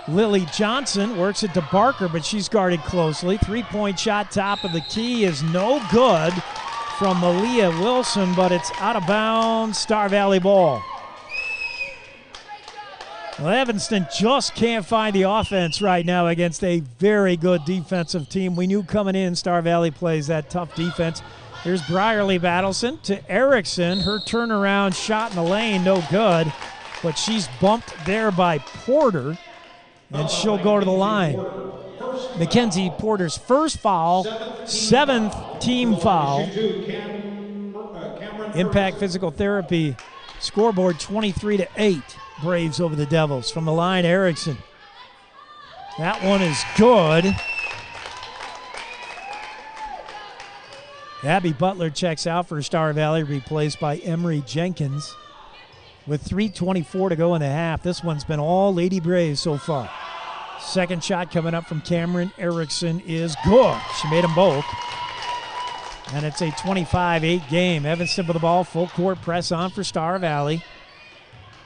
Lily Johnson. Works it to Barker, but she's guarded closely. Three-point shot top of the key is no good from Malia Wilson, but it's out of bounds. Star Valley ball. Well, Evanston just can't find the offense right now against a very good defensive team. We knew coming in Star Valley plays that tough defense. Here's Brierly Battleson to Erickson. Her turnaround shot in the lane, no good. But she's bumped there by Porter, and she'll go to the line. Mackenzie Porter's first foul, seventh team foul. Impact Physical Therapy scoreboard 23-8. Braves over the Devils. From the line, Erickson. That one is good. Abby Butler checks out for Star Valley, replaced by Emery Jenkins. With 3:24 to go in the half, this one's been all Lady Braves so far. Second shot coming up from Cameron Erickson is good. She made them both. And it's a 25-8 game. Evanston with the ball, full court press on for Star Valley.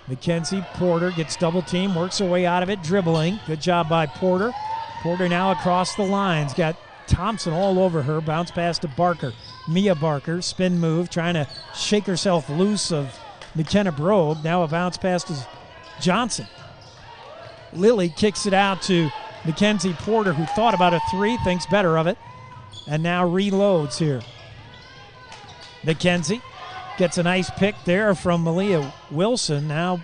Mackenzie Porter gets double team, works her way out of it, dribbling. Good job by Porter. Porter now across the lines. Got Thompson all over her. Bounce pass to Barker. Mia Barker, spin move, trying to shake herself loose of McKenna Brogue. Now a bounce pass to Johnson. Lily kicks it out to Mackenzie Porter, who thought about a three, thinks better of it, and now reloads here. Mackenzie gets a nice pick there from Malia Wilson. Now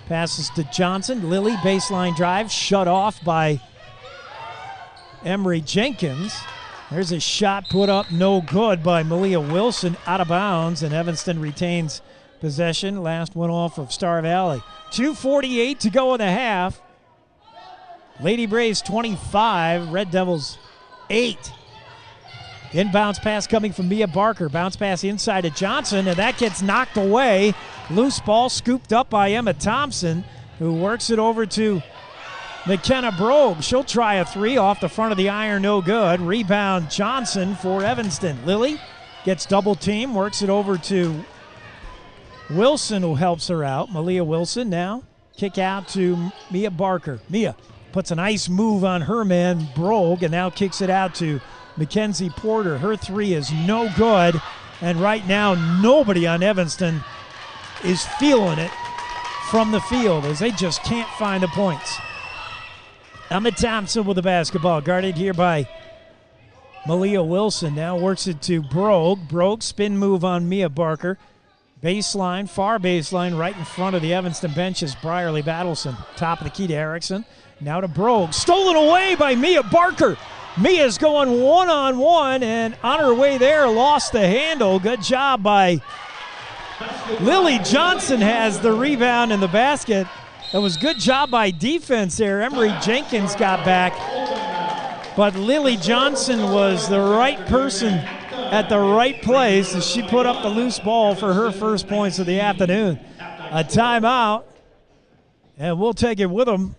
passes to Johnson. Lily, baseline drive, shut off by Emery Jenkins. There's a shot put up, no good by Malia Wilson, out of bounds, and Evanston retains possession. Last one off of Star Valley. 2:48 to go in the half. Lady Braves 25, Red Devils 8. Inbounds pass coming from Mia Barker. Bounce pass inside to Johnson, and that gets knocked away. Loose ball scooped up by Emma Thompson, who works it over to McKenna Brogue. She'll try a three off the front of the iron, no good. Rebound Johnson for Evanston. Lily gets double team, works it over to Wilson, who helps her out. Malia Wilson now. Kick out to Mia Barker. Mia puts a nice move on her man, Brogue, and now kicks it out to Mackenzie Porter. Her three is no good, and right now nobody on Evanston is feeling it from the field as they just can't find the points. Emma Thompson with the basketball, guarded here by Malia Wilson. Now works it to Brogue. Brogue spin move on Mia Barker. Baseline, far baseline, right in front of the Evanston bench is Brierly Battleson. Top of the key to Erickson. Now to Brogue. Stolen away by Mia Barker. Mia's going one-on-one, and on her way there, lost the handle. Good job by Lily Johnson, has the rebound in the basket. That was good job by defense there. Emery Jenkins got back, but Lily Johnson was the right person at the right place as she put up the loose ball for her first points of the afternoon. A timeout, and we'll take it with them.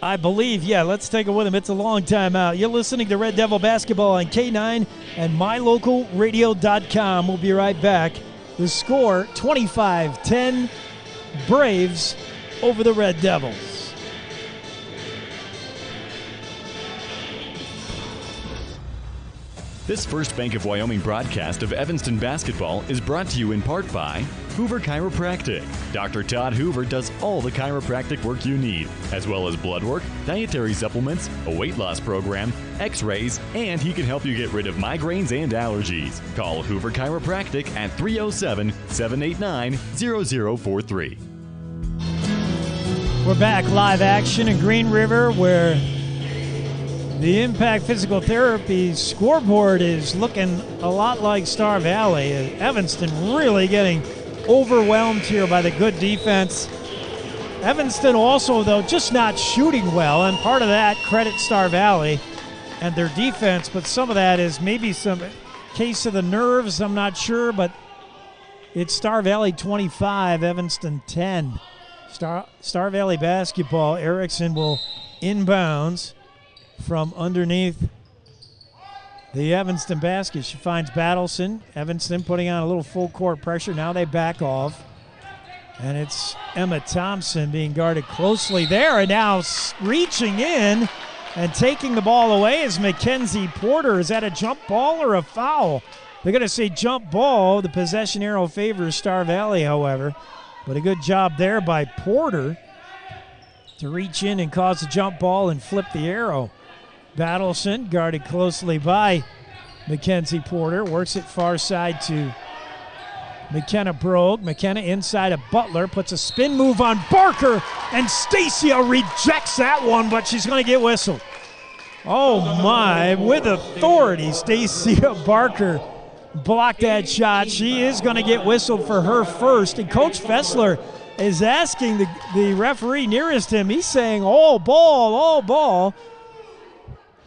I believe, yeah, let's take it with him. It's a long time out. You're listening to Red Devil Basketball on K9 and MyLocalRadio.com. We'll be right back. The score, 25-10, Braves over the Red Devils. This First Bank of Wyoming broadcast of Evanston basketball is brought to you in part by Hoover Chiropractic. Dr. Todd Hoover does all the chiropractic work you need, as well as blood work, dietary supplements, a weight loss program, x-rays, and he can help you get rid of migraines and allergies. Call Hoover Chiropractic at 307-789-0043. We're back, live action in Green River, where the Impact Physical Therapy scoreboard is looking a lot like Star Valley. Evanston really getting overwhelmed here by the good defense. Evanston also, though, just not shooting well, and part of that, credit Star Valley and their defense, but some of that is maybe some case of the nerves, I'm not sure, but it's Star Valley 25, Evanston 10. Star Valley basketball. Erickson will inbounds from underneath the Evanston basket. She finds Battleson. Evanston putting on a little full court pressure. Now they back off. And it's Emma Thompson being guarded closely there. And now reaching in and taking the ball away is Mackenzie Porter. Is that a jump ball or a foul? They're going to say jump ball. The possession arrow favors Star Valley, however. But a good job there by Porter to reach in and cause a jump ball and flip the arrow. Battleson guarded closely by Mackenzie Porter. Works it far side to McKenna Brogue. McKenna inside of Butler. Puts a spin move on Barker. And Stacia rejects that one, but she's going to get whistled. Oh, my. With authority, Stacia Barker blocked that shot. She is going to get whistled for her first. And Coach Fessler is asking the referee nearest him. He's saying, all ball.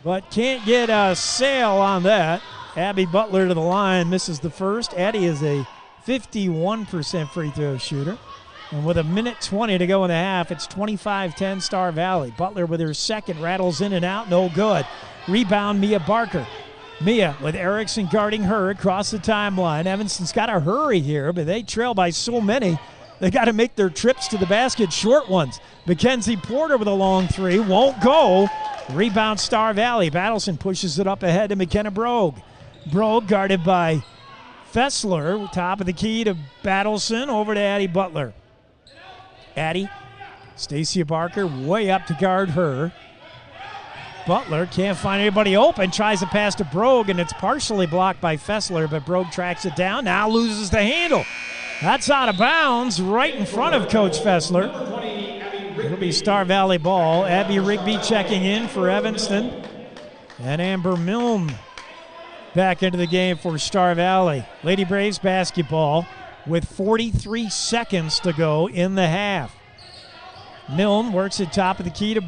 But can't get a sail on that. Abby Butler to the line, misses the first. Addie is a 51% free throw shooter. And with 1:20 to go in the half, it's 25-10 Star Valley. Butler with her second, rattles in and out, no good. Rebound, Mia Barker. Mia with Erickson guarding her across the timeline. Evanston's got to hurry here, but they trail by so many. They got to make their trips to the basket short ones. Mackenzie Porter with a long three, won't go. Rebound Star Valley. Battleson pushes it up ahead to McKenna Brogue. Brogue guarded by Fessler. Top of the key to Battleson, over to Addie Butler. Addie, Stacia Barker way up to guard her. Butler can't find anybody open, tries to pass to Brogue, and it's partially blocked by Fessler, but Brogue tracks it down, now loses the handle. That's out of bounds, right in front of Coach Fessler. It'll be Star Valley ball. Abby Rigby checking in for Evanston. And Amber Milne back into the game for Star Valley. Lady Braves basketball with 43 seconds to go in the half. Milne works at top of the key to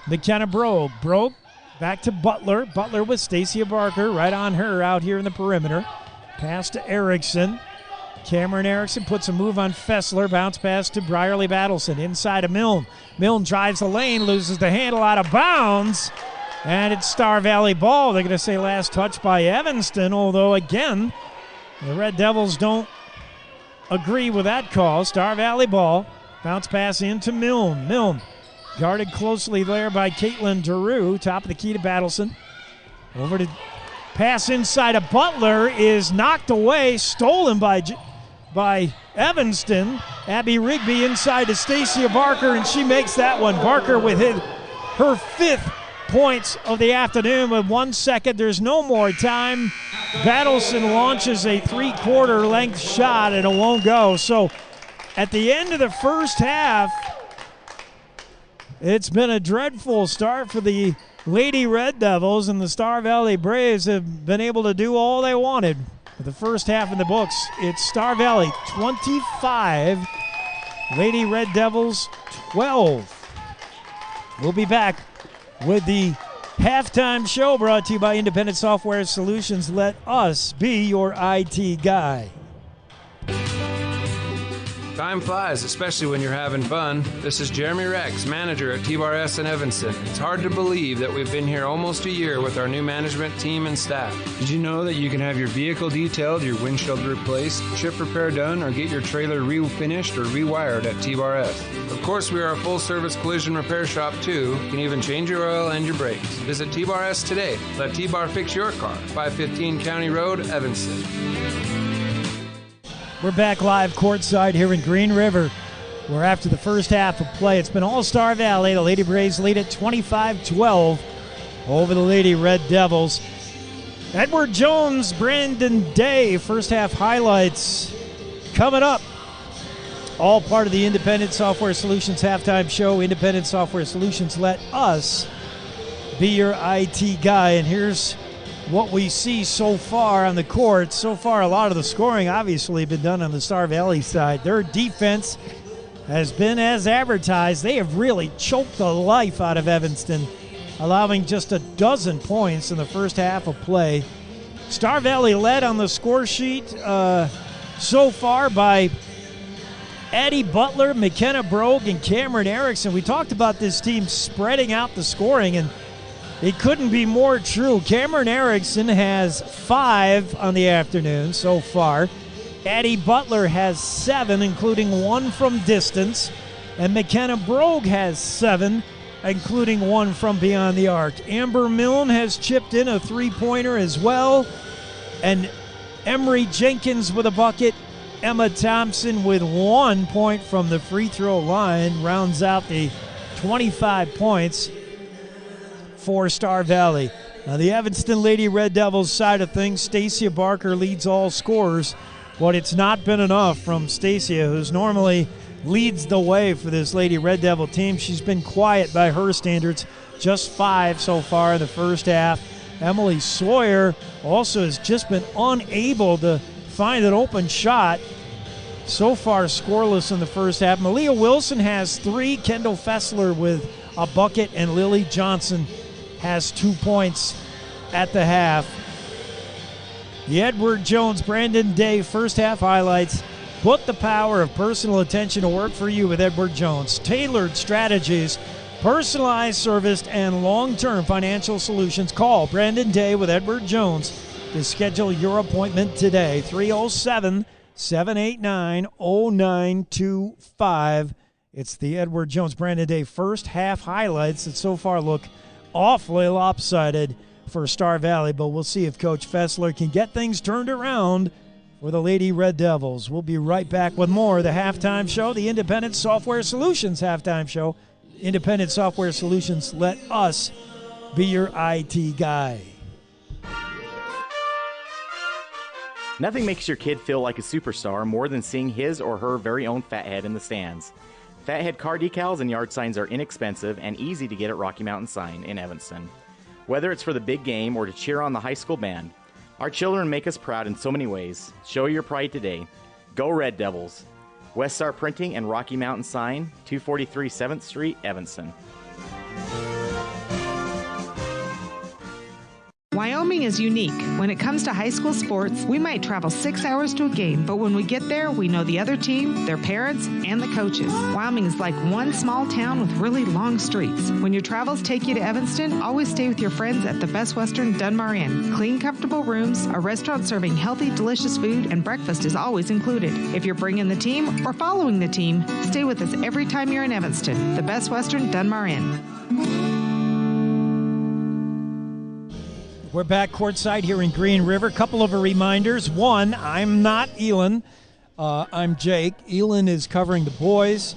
McKenna Brogue. Brogue back to Butler. Butler with Stacia Barker right on her out here in the perimeter. Pass to Erickson. Cameron Erickson puts a move on Fessler. Bounce pass to Brierly Battleson. Inside of Milne. Milne drives the lane, loses the handle, out of bounds. And it's Star Valley ball. They're going to say last touch by Evanston, although, again, the Red Devils don't agree with that call. Star Valley ball. Bounce pass into Milne. Milne guarded closely there by Caitlin Daru. Top of the key to Battleson. Over to pass inside of Butler is knocked away, stolen by Evanston. Abby Rigby inside to Stacia Barker, and she makes that one. Barker with her fifth points of the afternoon with 1 second. There's no more time. Battleson launches a three-quarter length shot, and it won't go. So at the end of the first half, it's been a dreadful start for the Lady Red Devils, and the Star Valley Braves have been able to do all they wanted. With the first half in the books, it's Star Valley 25, Lady Red Devils 12. We'll be back with the halftime show brought to you by Independent Software Solutions. Let us be your IT guy. Time flies, especially when you're having fun. This is Jeremy Rex, manager at T-Bar S in Evanston. It's hard to believe that we've been here almost a year with our new management team and staff. Did you know that you can have your vehicle detailed, your windshield replaced, chip repair done, or get your trailer refinished or rewired at T-Bar S? Of course, we are a full-service collision repair shop, too. You can even change your oil and your brakes. Visit T-Bar S today. Let T-Bar fix your car. 515 County Road, Evanston. We're back live courtside here in Green River, where after the first half of play, it's been all Star Valley. The Lady Braves lead at 25-12 over the Lady Red Devils. Edward Jones, Brandon Day, first half highlights coming up. All part of the Independent Software Solutions halftime show. Independent Software Solutions, let us be your IT guy. And here's what we see so far on the court. So far, a lot of the scoring obviously been done on the Star Valley side. Their defense has been as advertised. They have really choked the life out of Evanston, allowing just 12 points in the first half of play. Star Valley led on the score sheet so far by Addie Butler, McKenna Brogue, and Cameron Erickson. We talked about this team spreading out the scoring, and it couldn't be more true. Cameron Erickson has 5 on the afternoon so far. Addie Butler has 7, including 1 from distance. And McKenna Brogue has 7, including 1 from beyond the arc. Amber Milne has chipped in a 3-pointer as well. And Emery Jenkins with a bucket. Emma Thompson with 1 point from the free throw line rounds out the 25 points for Star Valley. Now the Evanston Lady Red Devils side of things, Stacia Barker leads all scorers, but it's not been enough from Stacia, who's normally leads the way for this Lady Red Devil team. She's been quiet by her standards, just 5 so far in the first half. Emily Sawyer also has just been unable to find an open shot. So far scoreless in the first half. Malia Wilson has 3, Kendall Fessler with a bucket, and Lily Johnson has 2 points at the half. The Edward Jones Brandon Day first half highlights. Put the power of personal attention to work for you with Edward Jones. Tailored strategies, personalized service, and long-term financial solutions. Call Brandon Day with Edward Jones to schedule your appointment today. 307-789-0925. It's the Edward Jones Brandon Day first half highlights that so far look awfully lopsided for Star Valley, but we'll see if Coach Fessler can get things turned around for the Lady Red Devils. We'll be right back with more of the halftime show, the Independent Software Solutions halftime show. Independent Software Solutions, let us be your IT guy. Nothing makes your kid feel like a superstar more than seeing his or her very own Fathead in the stands. Fathead car decals and yard signs are inexpensive and easy to get at Rocky Mountain Sign in Evanston. Whether it's for the big game or to cheer on the high school band, our children make us proud in so many ways. Show your pride today. Go Red Devils. West Star Printing and Rocky Mountain Sign, 243 7th Street, Evanston. Wyoming is unique. When it comes to high school sports, we might travel 6 hours to a game, but when we get there, we know the other team, their parents, and the coaches. Wyoming is like one small town with really long streets. When your travels take you to Evanston, always stay with your friends at the Best Western Dunmar Inn. Clean, comfortable rooms, a restaurant serving healthy, delicious food, and breakfast is always included. If you're bringing the team or following the team, stay with us every time you're in Evanston. The Best Western Dunmar Inn. We're back courtside here in Green River. Couple of reminders. One, I'm not Elon. I'm Jake. Elon is covering the boys.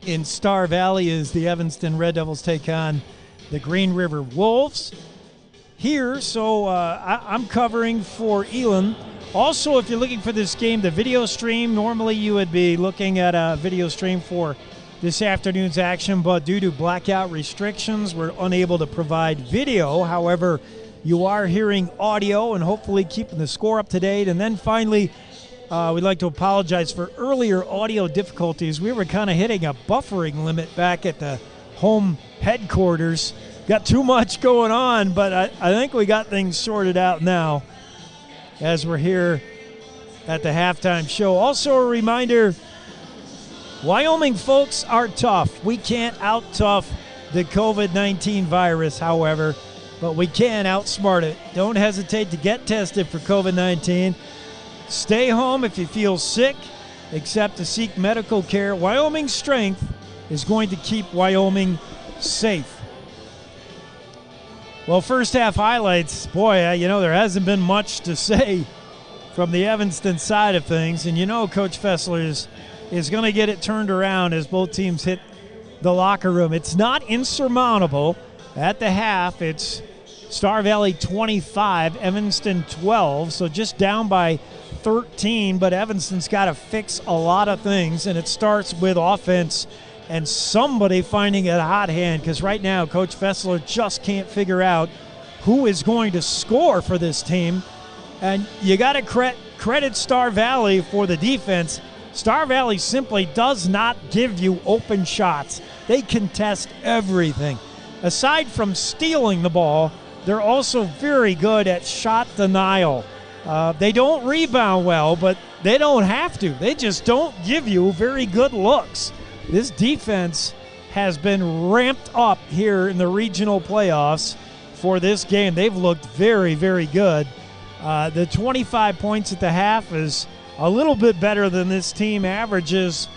In Star Valley is the Evanston Red Devils take on the Green River Wolves. Here, so I'm covering for Elon. Also, if you're looking for this game, the video stream, normally you would be looking at a video stream for this afternoon's action, but due to blackout restrictions, we're unable to provide video. However, you are hearing audio and hopefully keeping the score up to date. And then finally, we'd like to apologize for earlier audio difficulties. We were kind of hitting a buffering limit back at the home headquarters. Got too much going on, but I think we got things sorted out now as we're here at the halftime show. Also a reminder, Wyoming folks are tough. We can't out-tough the COVID-19 virus, however, but we can outsmart it. Don't hesitate to get tested for COVID-19. Stay home if you feel sick, except to seek medical care. Wyoming's strength is going to keep Wyoming safe. Well, first half highlights, boy, there hasn't been much to say from the Evanston side of things. And Coach Fessler is going to get it turned around as both teams hit the locker room. It's not insurmountable. At the half, it's Star Valley 25, Evanston 12, so just down by 13, but Evanston's got to fix a lot of things, and it starts with offense and somebody finding a hot hand, because right now Coach Fessler just can't figure out who is going to score for this team. And you got to credit Star Valley for the defense. Star Valley simply does not give you open shots. They contest everything. Aside from stealing the ball, they're also very good at shot denial. They don't rebound well, but they don't have to. They just don't give you very good looks. This defense has been ramped up here in the regional playoffs for this game. They've looked very, very good. The 25 points at the half is a little bit better than this team averages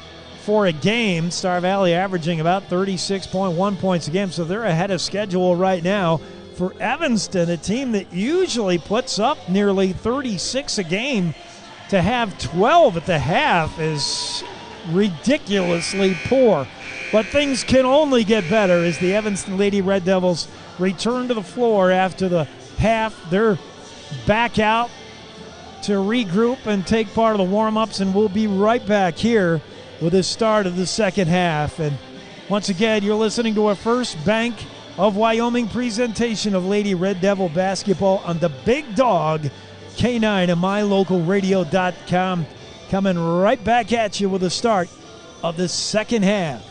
for a game. Star Valley averaging about 36.1 points a game, so they're ahead of schedule right now. For Evanston, a team that usually puts up nearly 36 a game, to have 12 at the half is ridiculously poor. But things can only get better as the Evanston Lady Red Devils return to the floor after the half. They're back out to regroup and take part of the warm-ups, and we'll be right back here with the start of the second half. And once again, you're listening to our first Bank of Wyoming presentation of Lady Red Devil basketball on the Big Dog K9 and mylocalradio.com. Coming right back at you with the start of the second half.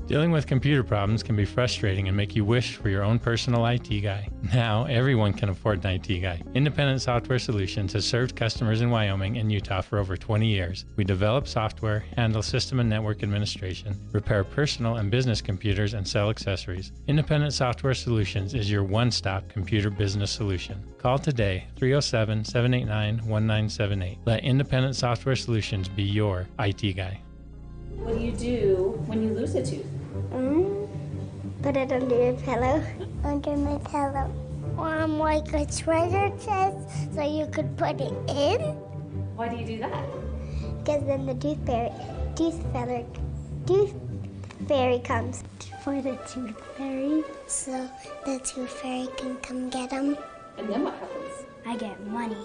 Dealing with computer problems can be frustrating and make you wish for your own personal IT guy. Now, everyone can afford an IT guy. Independent Software Solutions has served customers in Wyoming and Utah for over 20 years. We develop software, handle system and network administration, repair personal and business computers, and sell accessories. Independent Software Solutions is your one-stop computer business solution. Call today, 307-789-1978. Let Independent Software Solutions be your IT guy. What do you do when you lose a tooth? Put it under your pillow. Under my pillow. Like a treasure chest so you could put it in. Why do you do that? Because then the tooth fairy comes for the tooth fairy. So the tooth fairy can come get them. And then what happens? I get money.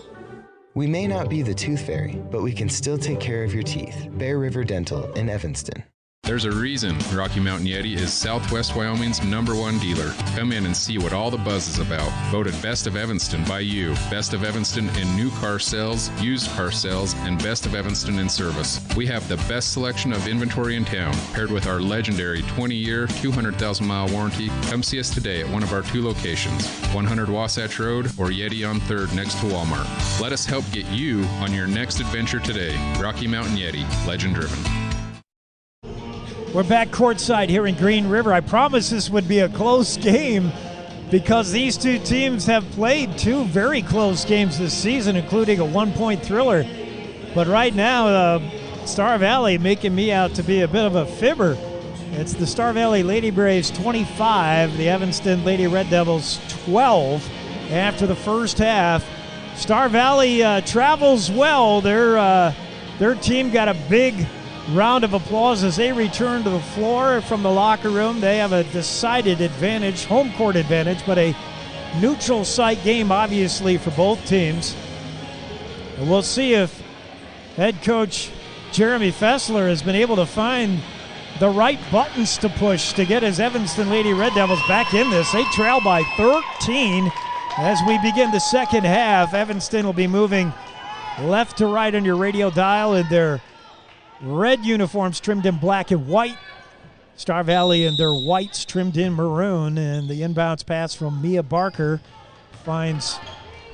We may not be the tooth fairy, but we can still take care of your teeth. Bear River Dental in Evanston. There's a reason Rocky Mountain Yeti is Southwest Wyoming's #1 dealer. Come in and see what all the buzz is about. Voted Best of Evanston by you. Best of Evanston in new car sales, used car sales, and Best of Evanston in service. We have the best selection of inventory in town, paired with our legendary 20-year, 200,000-mile warranty. Come see us today at one of our 2 locations, 100 Wasatch Road or Yeti on 3rd next to Walmart. Let us help get you on your next adventure today. Rocky Mountain Yeti, legend driven. We're back courtside here in Green River. I promised this would be a close game because these two teams have played 2 very close games this season, including a 1-point thriller. But right now, Star Valley making me out to be a bit of a fibber. It's the Star Valley Lady Braves 25, the Evanston Lady Red Devils 12 after the first half. Star Valley travels well. Their team got a big round of applause as they return to the floor from the locker room. They have a decided advantage, home court advantage, but a neutral site game, obviously, for both teams. And we'll see if head coach Jeremy Fessler has been able to find the right buttons to push to get his Evanston Lady Red Devils back in this. They trail by 13 as we begin the second half. Evanston will be moving left to right on your radio dial in their red uniforms trimmed in black and white. Star Valley in their whites trimmed in maroon. And the inbounds pass from Mia Barker finds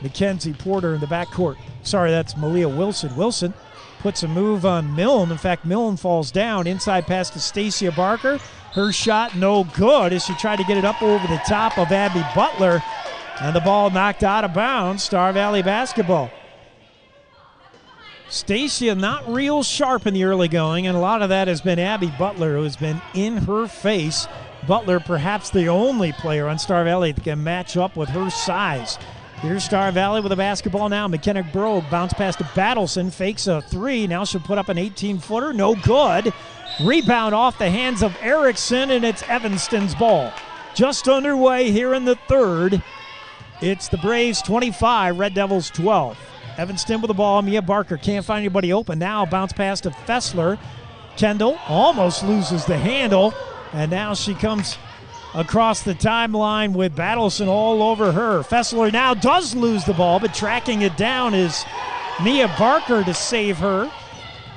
Mackenzie Porter in the backcourt. Sorry, that's Malia Wilson. Wilson puts a move on Milne. In fact, Milne falls down. Inside pass to Stacia Barker. Her shot no good as she tried to get it up over the top of Abby Butler. And the ball knocked out of bounds. Star Valley basketball. Stacia not real sharp in the early going, and a lot of that has been Abby Butler, who has been in her face. Butler perhaps the only player on Star Valley that can match up with her size. Here's Star Valley with a basketball now. McKenna Brogue bounce pass to Battleson, fakes a 3. Now she'll put up an 18-footer, no good. Rebound off the hands of Erickson, and it's Evanston's ball. Just underway here in the third. It's the Braves 25, Red Devils 12. Evanston with the ball. Mia Barker can't find anybody open. Now bounce pass to Fessler. Kendall almost loses the handle, and now she comes across the timeline with Battleson all over her. Fessler now does lose the ball, but tracking it down is Mia Barker to save her.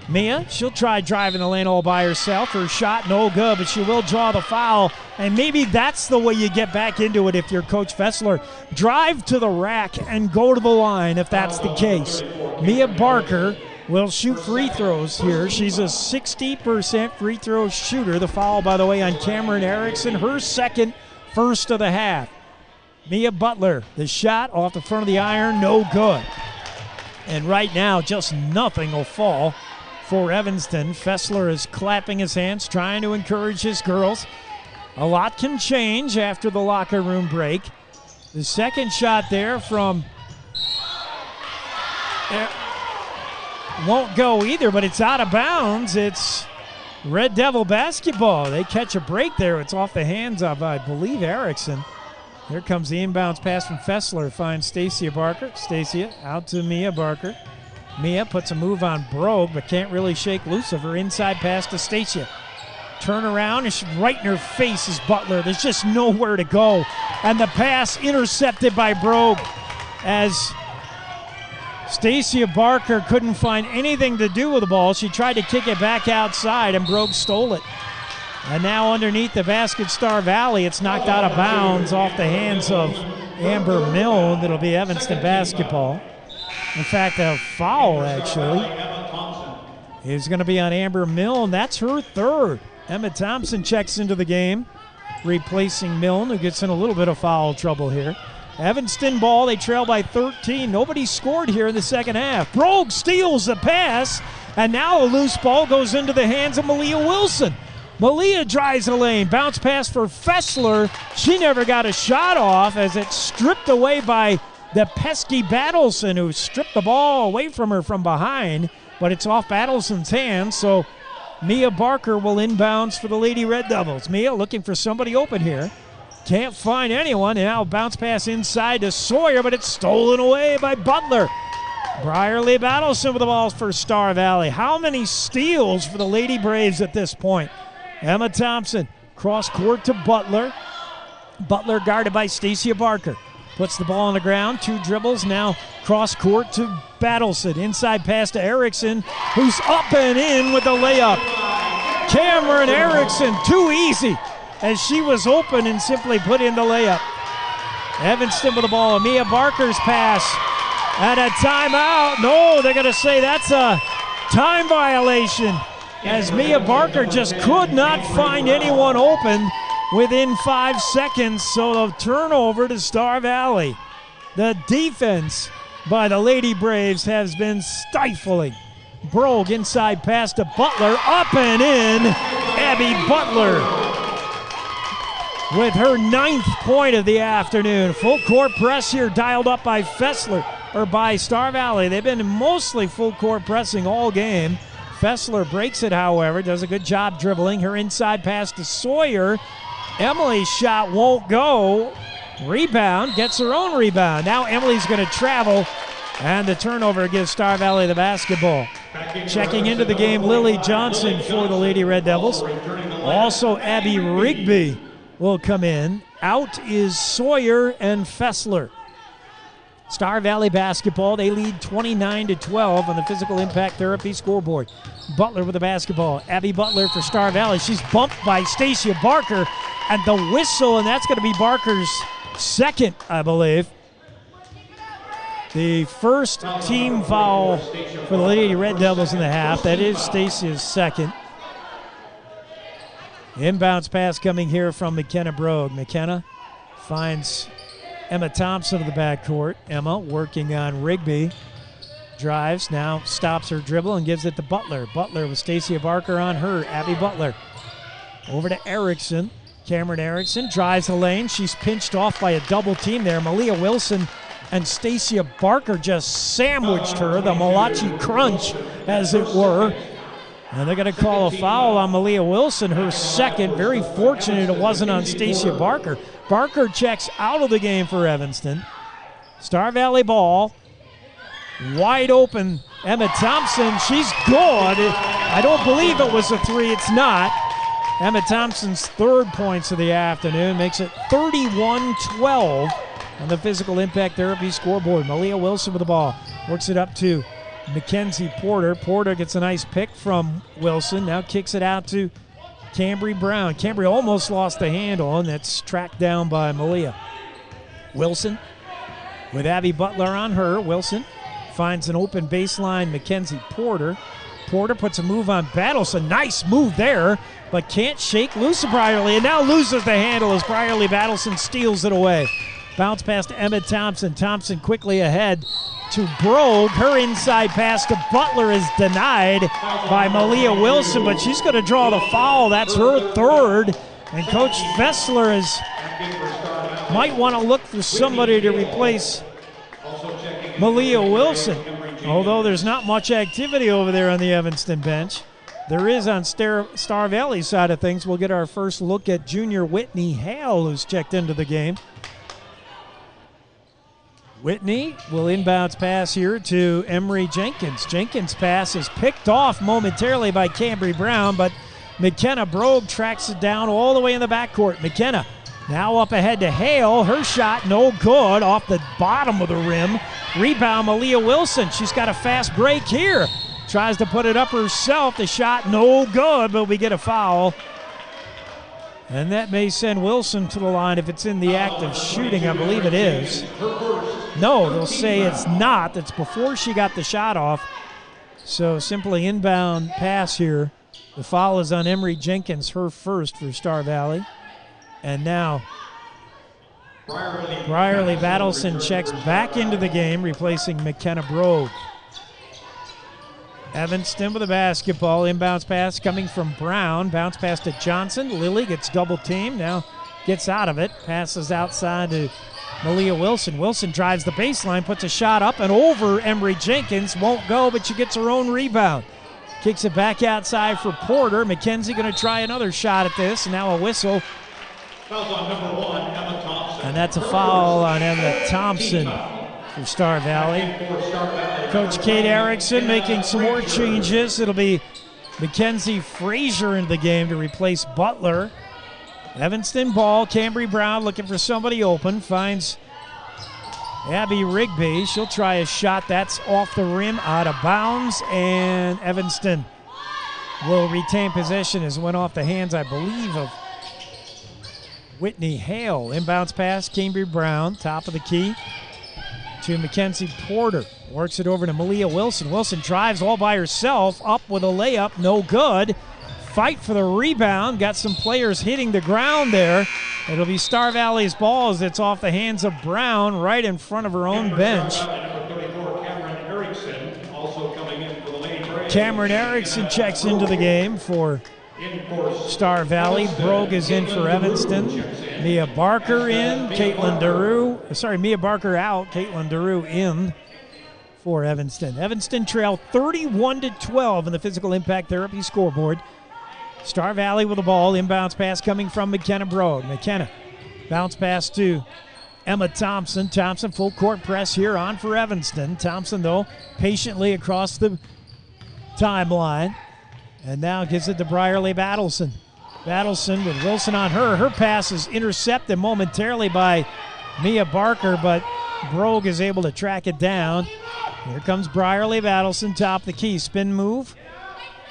Mia, she'll try driving the lane all by herself. Her shot no good, but she will draw the foul. And maybe that's the way you get back into it if you're Coach Fessler. Drive to the rack and go to the line if that's the case. Mia Barker will shoot free throws here. She's a 60% free throw shooter. The foul, by the way, on Cameron Erickson, her second, first of the half. Mia Butler, the shot off the front of the iron, no good. And right now, just nothing will fall for Evanston. Fessler is clapping his hands, trying to encourage his girls. A lot can change after the locker room break. The second shot there from won't go either, but it's out of bounds. It's Red Devil basketball. They catch a break there. It's off the hands of, I believe, Erickson. Here comes the inbounds pass from Fessler. Finds Stacia Barker. Stacia out to Mia Barker. Mia puts a move on Brogue, but can't really shake loose of her. Inside pass to Stacia. Turn around, and she's right in her face is Butler. There's just nowhere to go. And the pass intercepted by Brogue as Stacia Barker couldn't find anything to do with the ball. She tried to kick it back outside, and Brogue stole it. And now underneath the basket, Star Valley, it's knocked out of bounds off the hands of Amber Milne. It'll be Evanston basketball. In fact, a foul, actually, is going to be on Amber Milne. That's her third. Emma Thompson checks into the game, replacing Milne, who gets in a little bit of foul trouble here. Evanston ball, they trail by 13. Nobody scored here in the second half. Brogue steals the pass, and now a loose ball goes into the hands of Malia Wilson. Malia drives the lane. Bounce pass for Fessler. She never got a shot off as it's stripped away by the pesky Battleson, who stripped the ball away from her from behind, but it's off Battleson's hands, so Mia Barker will inbounds for the Lady Red Devils. Mia looking for somebody open here. Can't find anyone, and now bounce pass inside to Sawyer, but it's stolen away by Butler. Briarly Battleson with the ball for Star Valley. How many steals for the Lady Braves at this point? Emma Thompson, cross court to Butler. Butler guarded by Stacia Barker. Puts the ball on the ground, 2 dribbles, now cross court to Battleson. Inside pass to Erickson, who's up and in with the layup. Cameron Erickson, too easy, as she was open and simply put in the layup. Evanston with the ball, Mia Barker's pass, and a timeout. No, they're going to say that's a time violation, as Mia Barker just could not find anyone open within 5 seconds, so the turnover to Star Valley. The defense by the Lady Braves has been stifling. Brogue inside pass to Butler, up and in. Abby Butler with her 9th point of the afternoon. Full court press here dialed up by Fessler, or by Star Valley. They've been mostly full court pressing all game. Fessler breaks it, however, does a good job dribbling. Her inside pass to Sawyer. Emily's shot won't go. Rebound, gets her own rebound. Now Emily's going to travel, and the turnover gives Star Valley the basketball. Checking into the game, Lily Johnson for the Lady Red Devils. Also, Abby Rigby will come in. Out is Sawyer and Fessler. Star Valley basketball, they lead 29-12 on the Physical Impact Therapy scoreboard. Butler with the basketball. Abby Butler for Star Valley. She's bumped by Stacia Barker, and the whistle, and that's going to be Barker's second, I believe. The first team foul for the Lady Red Devils in the half. That is Stacia's second. Inbounds pass coming here from McKenna Brogue. McKenna finds Emma Thompson in the backcourt. Emma working on Rigby. Drives, now stops her dribble and gives it to Butler. Butler with Stacia Barker on her. Abby Butler. Over to Erickson. Cameron Erickson drives the lane. She's pinched off by a double team there. Malia Wilson and Stacia Barker just sandwiched her, the Malachi Crunch, as it were. And they're going to call a foul on Malia Wilson, her second. Very fortunate it wasn't on Stacia Barker. Barker checks out of the game for Evanston. Star Valley ball. Wide open, Emma Thompson. She's good. I don't believe it was a three. It's not. Emma Thompson's third points of the afternoon makes it 31-12 on the Physical Impact Therapy scoreboard. Malia Wilson with the ball. Works it up to Mackenzie Porter. Porter gets a nice pick from Wilson. Now kicks it out to Cambry Brown. Cambry almost lost the handle, and that's tracked down by Malia. Wilson with Abby Butler on her. Wilson finds an open baseline, Mackenzie Porter. Porter puts a move on Battles. A nice move there, but can't shake loose of Brierly, and now loses the handle as Brierly Battleson steals it away. Bounce pass to Emma Thompson. Thompson quickly ahead to Brogue. Her inside pass to Butler is denied by Malia Wilson, but she's going to draw the foul. That's her third. And Coach Fessler might want to look for somebody to replace Malia Wilson. Although there's not much activity over there on the Evanston bench. There is on Star Valley side of things. We'll get our first look at junior Whitney Hale, who's checked into the game. Whitney will inbounds pass here to Emery Jenkins. Jenkins' pass is picked off momentarily by Cambry Brown, but McKenna Brogue tracks it down all the way in the backcourt. McKenna now up ahead to Hale. Her shot no good off the bottom of the rim. Rebound Malia Wilson. She's got a fast break here. Tries to put it up herself. The shot no good, but we get a foul. And that may send Wilson to the line if it's in the act of shooting. I believe it is. No, they'll say it's not. That's before she got the shot off. So simply inbound pass here. The foul is on Emery Jenkins, her first for Star Valley. And now Brierly Battleson checks back into the game, replacing McKenna Brogue. Evanston with a basketball. Inbounds pass coming from Brown. Bounce pass to Johnson. Lilly gets double teamed. Now gets out of it. Passes outside to Malia Wilson. Wilson drives the baseline, puts a shot up and over Emery Jenkins. Won't go, but she gets her own rebound. Kicks it back outside for Porter. McKenzie going to try another shot at this. And now a whistle. Foul's on number 1, Emma Thompson. And that's a foul on Emma Thompson for Star Valley. Coach Kate Erickson making some more changes. It'll be Mackenzie Frazier into the game to replace Butler. Evanston ball. Cambry Brown looking for somebody open. Finds Abby Rigby. She'll try a shot. That's off the rim, out of bounds. And Evanston will retain possession as it went off the hands, I believe, of Whitney Hale. Inbounds pass, Cambry Brown, top of the key to Mackenzie Porter. Works it over to Malia Wilson. Wilson drives all by herself, up with a layup, no good. Fight for the rebound. Got some players hitting the ground there. It'll be Star Valley's ball as it's off the hands of Brown right in front of her own bench. Cameron Erickson checks into the game for Star Valley. Brogue is in for Evanston. Mia Barker in. Mia Barker out. Caitlin DeRue in for Evanston. Evanston trail 31-12 in the physical impact therapy scoreboard. Star Valley with the ball. Inbounds pass coming from McKenna Brogue. McKenna bounce pass to Emma Thompson. Thompson full court press here on for Evanston. Thompson, though, patiently across the timeline. And now gives it to Brierly Battleson. Battleson with Wilson on her. Her pass is intercepted momentarily by Mia Barker, but Brogue is able to track it down. Here comes Brierly Battleson, top of the key. Spin move.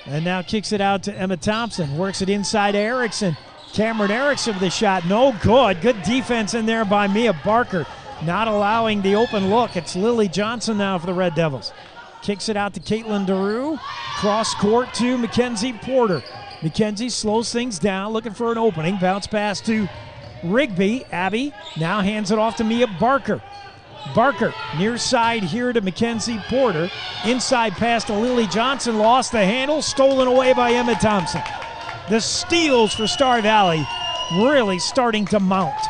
And now kicks it out to Emma Thompson. Works it inside to Erickson. Cameron Erickson with a shot. No good. Good defense in there by Mia Barker. Not allowing the open look. It's Lily Johnson now for the Red Devils. Kicks it out to Caitlin DeRue. Cross court to Mackenzie Porter. Mackenzie slows things down, looking for an opening. Bounce pass to Rigby. Abby now hands it off to Mia Barker. Barker near side here to Mackenzie Porter. Inside pass to Lily Johnson. Lost the handle. Stolen away by Emma Thompson. The steals for Star Valley really starting to mount.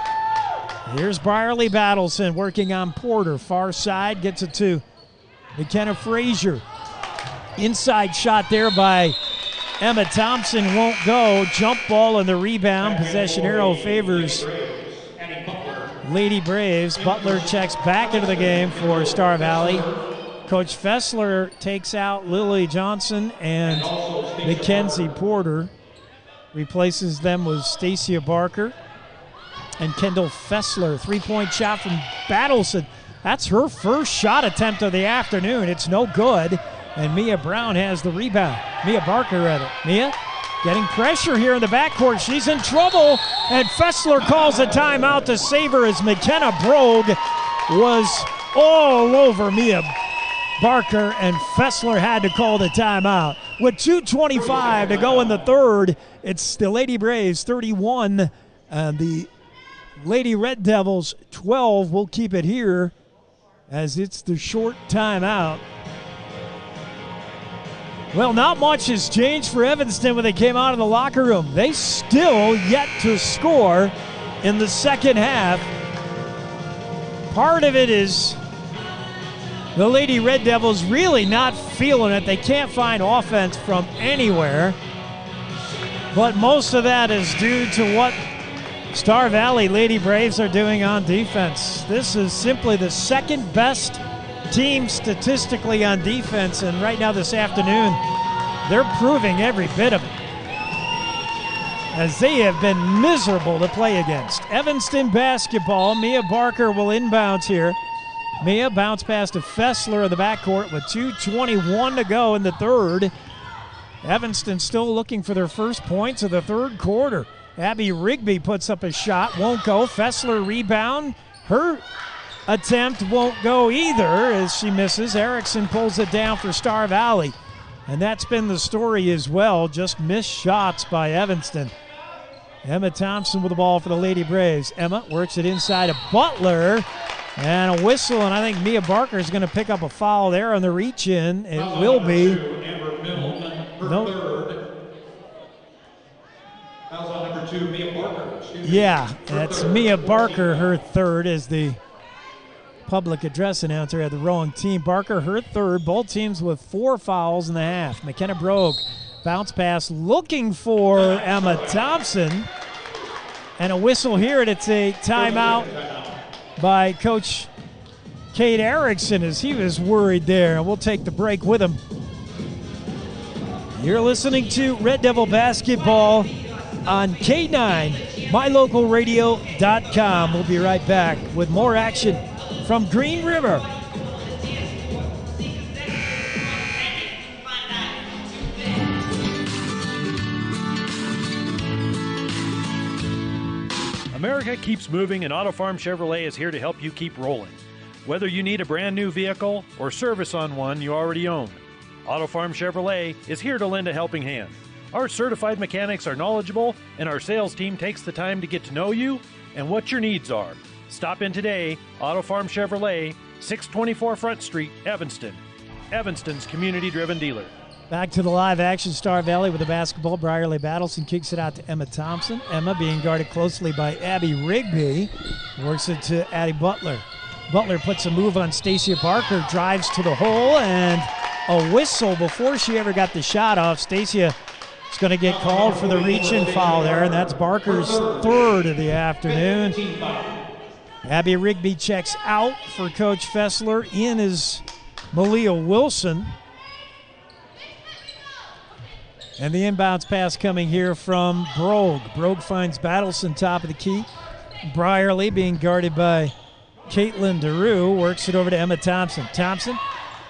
Here's Brierly Battleson working on Porter. Far side, gets it to McKenna Frazier. Inside shot there by Emma Thompson, won't go. Jump ball and the rebound. Possession arrow favors Lady Braves. Butler checks back into the game for Star Valley. Coach Fessler takes out Lily Johnson and Mackenzie Porter. Replaces them with Stacia Barker and Kendall Fessler. Three-point shot from Battleson. That's her first shot attempt of the afternoon. It's no good. And Mia Brown has the rebound. Mia Barker, rather. Mia getting pressure here in the backcourt. She's in trouble, and Fessler calls a timeout to save her as McKenna Brogue was all over Mia Barker, and Fessler had to call the timeout. With 2:25 to go in the third, it's the Lady Braves 31, and the Lady Red Devils 12. We'll keep it here as it's the short timeout. Well, not much has changed for Evanston when they came out of the locker room. They still yet to score in the second half. Part of it is the Lady Red Devils really not feeling it. They can't find offense from anywhere. But most of that is due to what Star Valley Lady Braves are doing on defense. This is simply the second best team statistically on defense, and right now this afternoon they're proving every bit of it, as they have been miserable to play against. Evanston basketball. Mia Barker will inbounds here. Mia bounce pass to Fessler in the backcourt with 2:21 to go in the third. Evanston still looking for their first points of the third quarter. Abby Rigby puts up a shot, won't go. Fessler rebound. Her attempt won't go either as she misses. Erickson pulls it down for Star Valley. And that's been the story as well, just missed shots by Evanston. Emma Thompson with the ball for the Lady Braves. Emma works it inside of Butler. And a whistle, and I think Mia Barker is going to pick up a foul there on the reach-in. It will be. Number 2, Mia Barker. Yeah, that's Mia Barker, her third, as the public address announcer had the wrong team. Barker, her third. Both teams with 4 fouls in the half. McKenna Brogue, bounce pass, looking for Emma Thompson. And a whistle here, and it's a timeout by Coach Kate Erickson as he was worried there. And we'll take the break with him. You're listening to Red Devil Basketball on K9, mylocalradio.com. We'll be right back with more action from Green River. America keeps moving, and Auto Farm Chevrolet is here to help you keep rolling. Whether you need a brand new vehicle or service on one you already own, Auto Farm Chevrolet is here to lend a helping hand. Our certified mechanics are knowledgeable, and our sales team takes the time to get to know you and what your needs are. Stop in today. Auto Farm Chevrolet, 624 Front Street, Evanston. Evanston's community-driven dealer. Back to the live action. Star Valley with the basketball. Brierly Battleson kicks it out to Emma Thompson. Emma being guarded closely by Abby Rigby. Works it to Addie Butler. Butler puts a move on Stacia Barker. Drives to the hole, and a whistle before she ever got the shot off. Stacia is going to get called for the reach-in foul there, and that's Barker's third of the afternoon. Abby Rigby checks out for Coach Fessler. In is Malia Wilson. And the inbounds pass coming here from Brogue. Brogue finds Battleson top of the key. Brierly being guarded by Caitlin DeRue. Works it over to Emma Thompson. Thompson,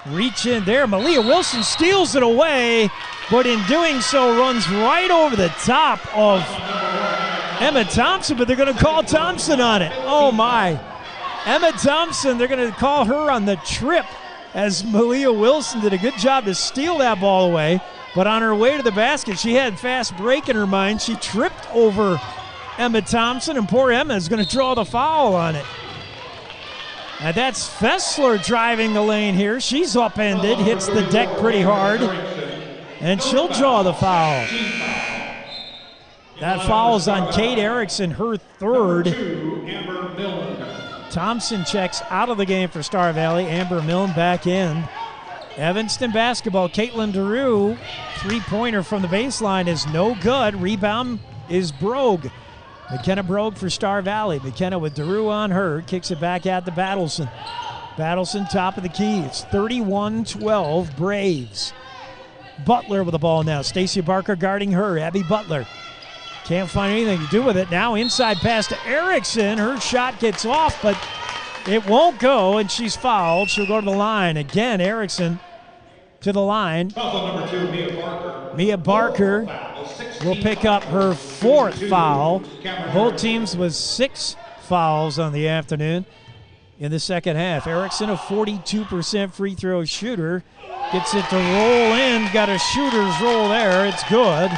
reach in there. Malia Wilson steals it away, but in doing so runs right over the top of Emma Thompson, but they're going to call Thompson on it. Oh, my. Emma Thompson, they're going to call her on the trip, as Malia Wilson did a good job to steal that ball away. But on her way to the basket, she had fast break in her mind. She tripped over Emma Thompson, and poor Emma is going to draw the foul on it. And that's Fessler driving the lane here. She's upended, hits the deck pretty hard, and she'll draw the foul. That foul is on Kate Erickson, her third. Thompson checks out of the game for Star Valley. Amber Milne back in. Evanston basketball. Caitlin DeRue, three-pointer from the baseline is no good. Rebound is Brogue. McKenna Brogue for Star Valley. McKenna with DeRue on her. Kicks it back out to Battleson. Battleson top of the key. It's 31-12 Braves. Butler with the ball now. Stacia Barker guarding her. Abby Butler can't find anything to do with it. Now inside pass to Erickson. Her shot gets off, but it won't go, and she's fouled. She'll go to the line. Again, Erickson to the line. Foul number 2, Mia Barker. Mia Barker will pick up her 4th foul. Both teams with 6 fouls on the afternoon in the second half. Erickson, a 42% free throw shooter, gets it to roll in. Got a shooter's roll there. It's good.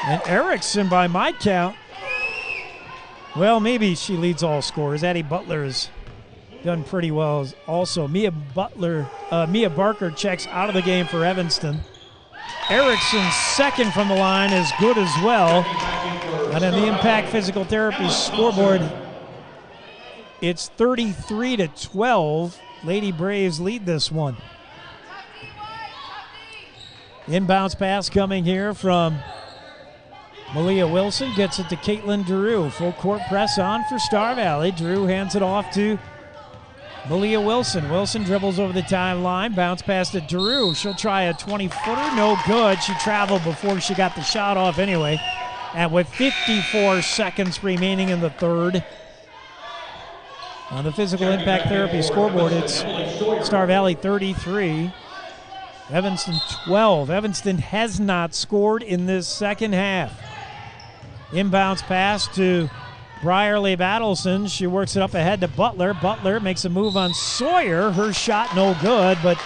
And Erickson, by my count, well, maybe she leads all scorers. Addie Butler has done pretty well also. Mia Barker checks out of the game for Evanston. Erickson's second from the line is good as well. And on the Impact Physical Therapy scoreboard, it's 33-12. Lady Braves lead this one. Inbounds pass coming here from Malia Wilson. Gets it to Caitlin Drew. Full court press on for Star Valley. Drew hands it off to Malia Wilson. Wilson dribbles over the timeline. Bounce pass to Drew. She'll try a 20-footer. No good. She traveled before she got the shot off anyway. And with 54 seconds remaining in the third, on the Physical Impact Therapy scoreboard, it's Star Valley 33, Evanston 12. Evanston has not scored in this second half. Inbounds pass to Brierly Battleson. She works it up ahead to Butler. Butler makes a move on Sawyer. Her shot no good, but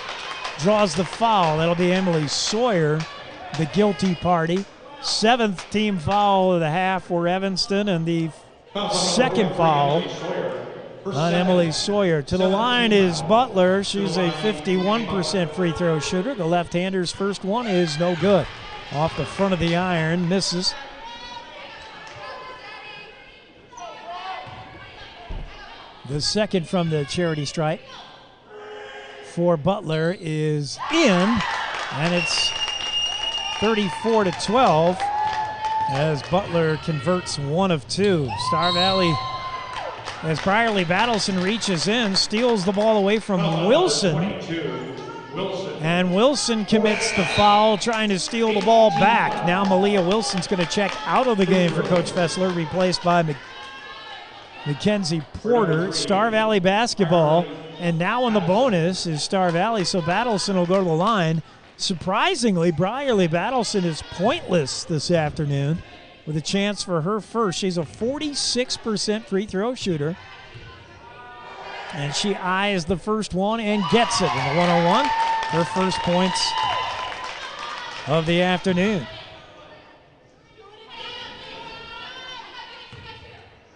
draws the foul. That'll be Emily Sawyer, the guilty party. 7th team foul of the half for Evanston, and the second foul on Emily Sawyer. To the line is Butler. She's a 51% free throw shooter. The left-hander's first one is no good. Off the front of the iron, misses. The second from the charity stripe for Butler is in, and it's 34-12 as Butler converts 1 of 2. Star Valley, as Brierly Battleson reaches in, steals the ball away from Wilson. And Wilson commits the foul, trying to steal the ball back. Now Malia Wilson's going to check out of the game for Coach Fessler, replaced by Mackenzie Porter. Star Valley basketball, and now in the bonus is Star Valley, so Battleson will go to the line. Surprisingly, Brierly Battleson is pointless this afternoon with a chance for her first. She's a 46% free throw shooter, and she eyes the first one and gets it in the 101. Her first points of the afternoon.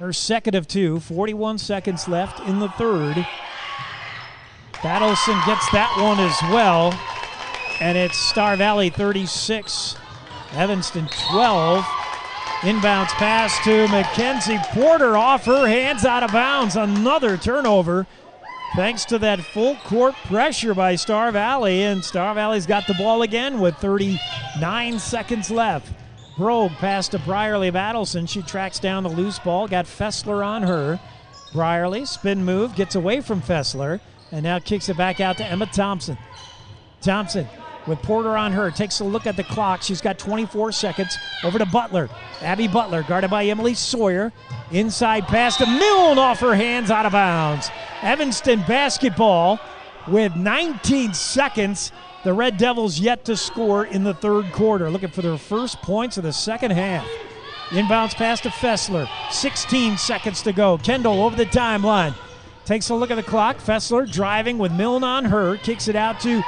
Her second of 2, 41 seconds left in the third. Battleson gets that one as well, and it's Star Valley 36, Evanston 12. Inbounds pass to Mackenzie Porter, off her hands, out of bounds. Another turnover thanks to that full court pressure by Star Valley, and Star Valley's got the ball again with 39 seconds left. Brogue pass to Brierly Battleson. She tracks down the loose ball, got Fessler on her. Brierly, spin move, gets away from Fessler, and now kicks it back out to Emma Thompson. Thompson with Porter on her, takes a look at the clock. She's got 24 seconds. Over to Butler. Abby Butler, guarded by Emily Sawyer. Inside pass to Milne, off her hands, out of bounds. Evanston basketball with 19 seconds. The Red Devils yet to score in the third quarter, looking for their first points of the second half. Inbounds pass to Fessler. 16 seconds to go. Kendall over the timeline. Takes a look at the clock. Fessler driving with Milne on her. Kicks it out to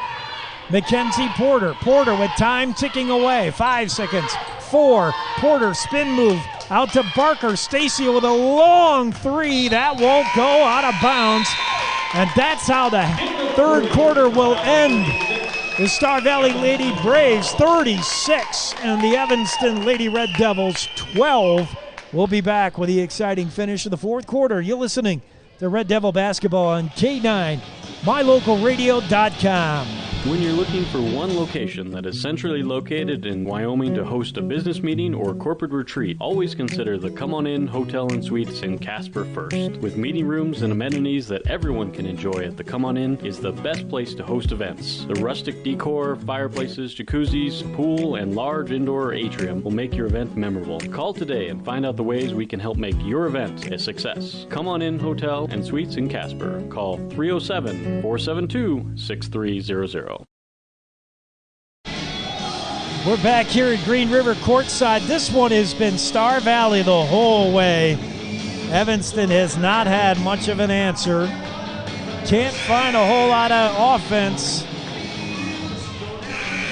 Mackenzie Porter. Porter with time ticking away. 5 seconds. 4. Porter spin move out to Barker. Stacy with a long 3. That won't go, out of bounds. And that's how the third quarter will end. The Star Valley Lady Braves 36 and the Evanston Lady Red Devils 12. We'll be back with the exciting finish of the fourth quarter. You're listening to Red Devil Basketball on K9, MyLocalRadio.com. When you're looking for one location that is centrally located in Wyoming to host a business meeting or corporate retreat, always consider the Come On In Hotel and Suites in Casper first. With meeting rooms and amenities that everyone can enjoy at the Come On In is the best place to host events. The rustic decor, fireplaces, jacuzzis, pool, and large indoor atrium will make your event memorable. Call today and find out the ways we can help make your event a success. Come On In Hotel and Suites in Casper. Call 307-472-6300. We're back here at Green River courtside. This one has been Star Valley the whole way. Evanston has not had much of an answer. Can't find a whole lot of offense.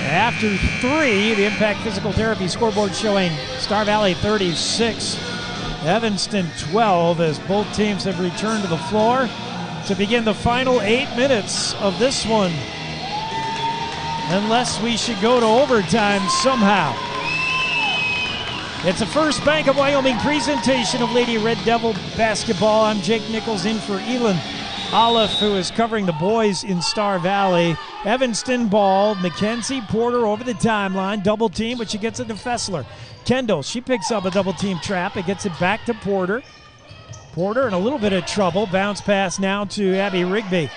After 3, the Impact Physical Therapy scoreboard showing Star Valley 36, Evanston 12, as both teams have returned to the floor to begin the final 8 minutes of this one. Unless we should go to overtime somehow. It's a First Bank of Wyoming presentation of Lady Red Devil basketball. I'm Jake Nichols in for Elin Olive, who is covering the boys in Star Valley. Evanston ball, Mackenzie Porter over the timeline, double team, but she gets it to Fessler. Kendall, she picks up a double team trap and gets it back to Porter. Porter in a little bit of trouble. Bounce pass now to Abby Rigby.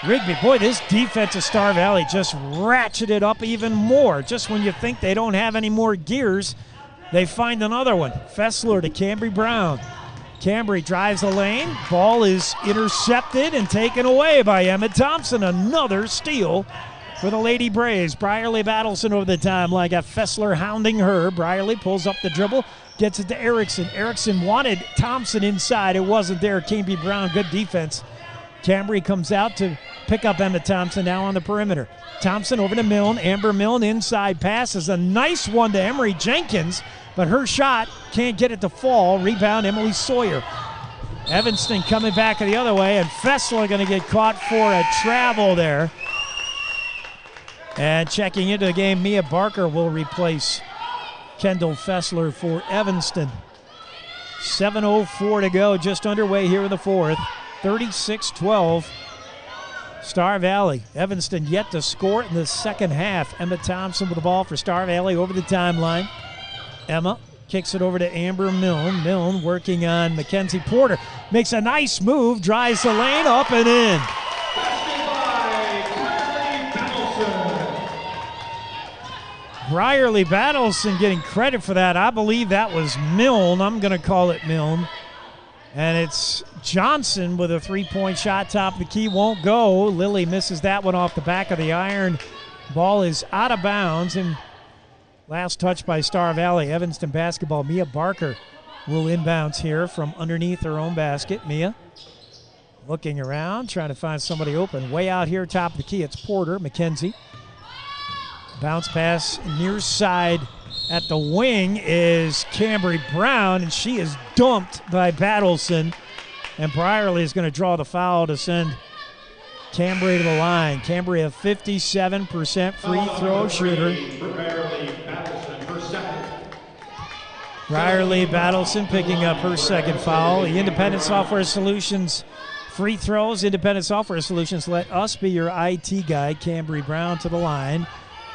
Rigby, boy, this defense of Star Valley just ratcheted up even more. Just when you think they don't have any more gears, they find another one. Fessler to Cambry Brown. Cambry drives the lane. Ball is intercepted and taken away by Emma Thompson. Another steal for the Lady Braves. Brierly Battleson over the timeline. Got Fessler hounding her. Brierly pulls up the dribble, gets it to Erickson. Erickson wanted Thompson inside. It wasn't there. Cambry Brown, good defense. Cambry comes out to pick up Emma Thompson now on the perimeter. Thompson over to Milne. Amber Milne inside pass is a nice one to Emery Jenkins, but her shot can't get it to fall. Rebound Emily Sawyer. Evanston coming back the other way, and Fessler going to get caught for a travel there. And checking into the game, Mia Barker will replace Kendall Fessler for Evanston. 7:04 to go, just underway here in the fourth. 36-12. Star Valley. Evanston yet to score in the second half. Emma Thompson with the ball for Star Valley over the timeline. Emma kicks it over to Amber Milne. Milne working on Mackenzie Porter. Makes a nice move, drives the lane, up and in. Brierly Battleson getting credit for that. I believe that was Milne. I'm going to call it Milne. And it's Johnson with a three-point shot, top of the key, won't go. Lilly misses that one off the back of the iron. Ball is out of bounds, and last touch by Star Valley. Evanston basketball. Mia Barker will inbounds here from underneath her own basket. Mia looking around, trying to find somebody open. Way out here, top of the key, it's Porter. Mackenzie. Bounce pass near side. At the wing is Cambry Brown, and she is dumped by Battleson. And Brierly is going to draw the foul to send Cambry to the line. Cambry, a 57% free throw shooter. Brierly Battleson picking up her second foul. The Independent Software Solutions free throws. Independent Software Solutions, let us be your IT guy. Cambry Brown to the line.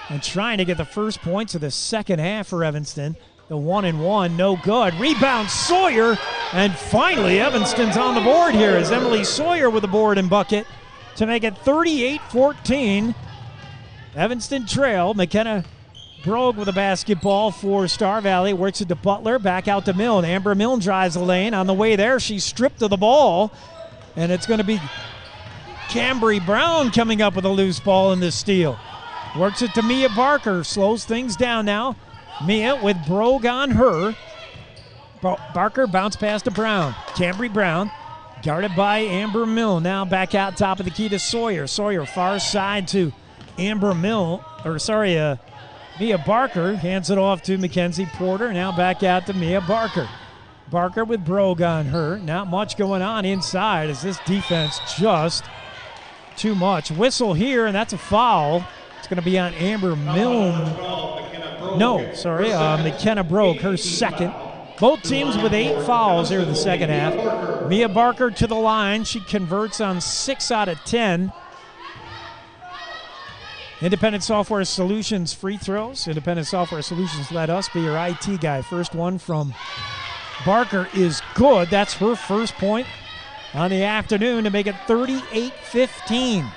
And trying to get the first points of the second half for Evanston. The 1-and-1, no good. Rebound Sawyer, and finally Evanston's on the board here as Emily Sawyer with the board and bucket to make it 38-14. Evanston trail. McKenna Brogue with a basketball for Star Valley. Works it to Butler, back out to Milne. Amber Milne drives the lane. On the way there, she's stripped of the ball, and it's going to be Cambry Brown coming up with a loose ball in this steal. Works it to Mia Barker. Slows things down now. Mia with Brogue on her. Barker bounce pass to Brown. Cambry Brown guarded by Amber Milne. Now back out top of the key to Sawyer. Sawyer far side to Amber Milne. Mia Barker hands it off to Mackenzie Porter. Now back out to Mia Barker. Barker with Brogue on her. Not much going on inside as this defense just too much. Whistle here, and that's a foul. It's going to be on Amber Milne. McKenna Brogue, her second. Both teams with 8 fouls here in the second half. Mia Barker to the line. She converts on 6 out of 10. Independent Software Solutions free throws. Independent Software Solutions, let us be your IT guy. First one from Barker is good. That's her first point on the afternoon to make it 38-15.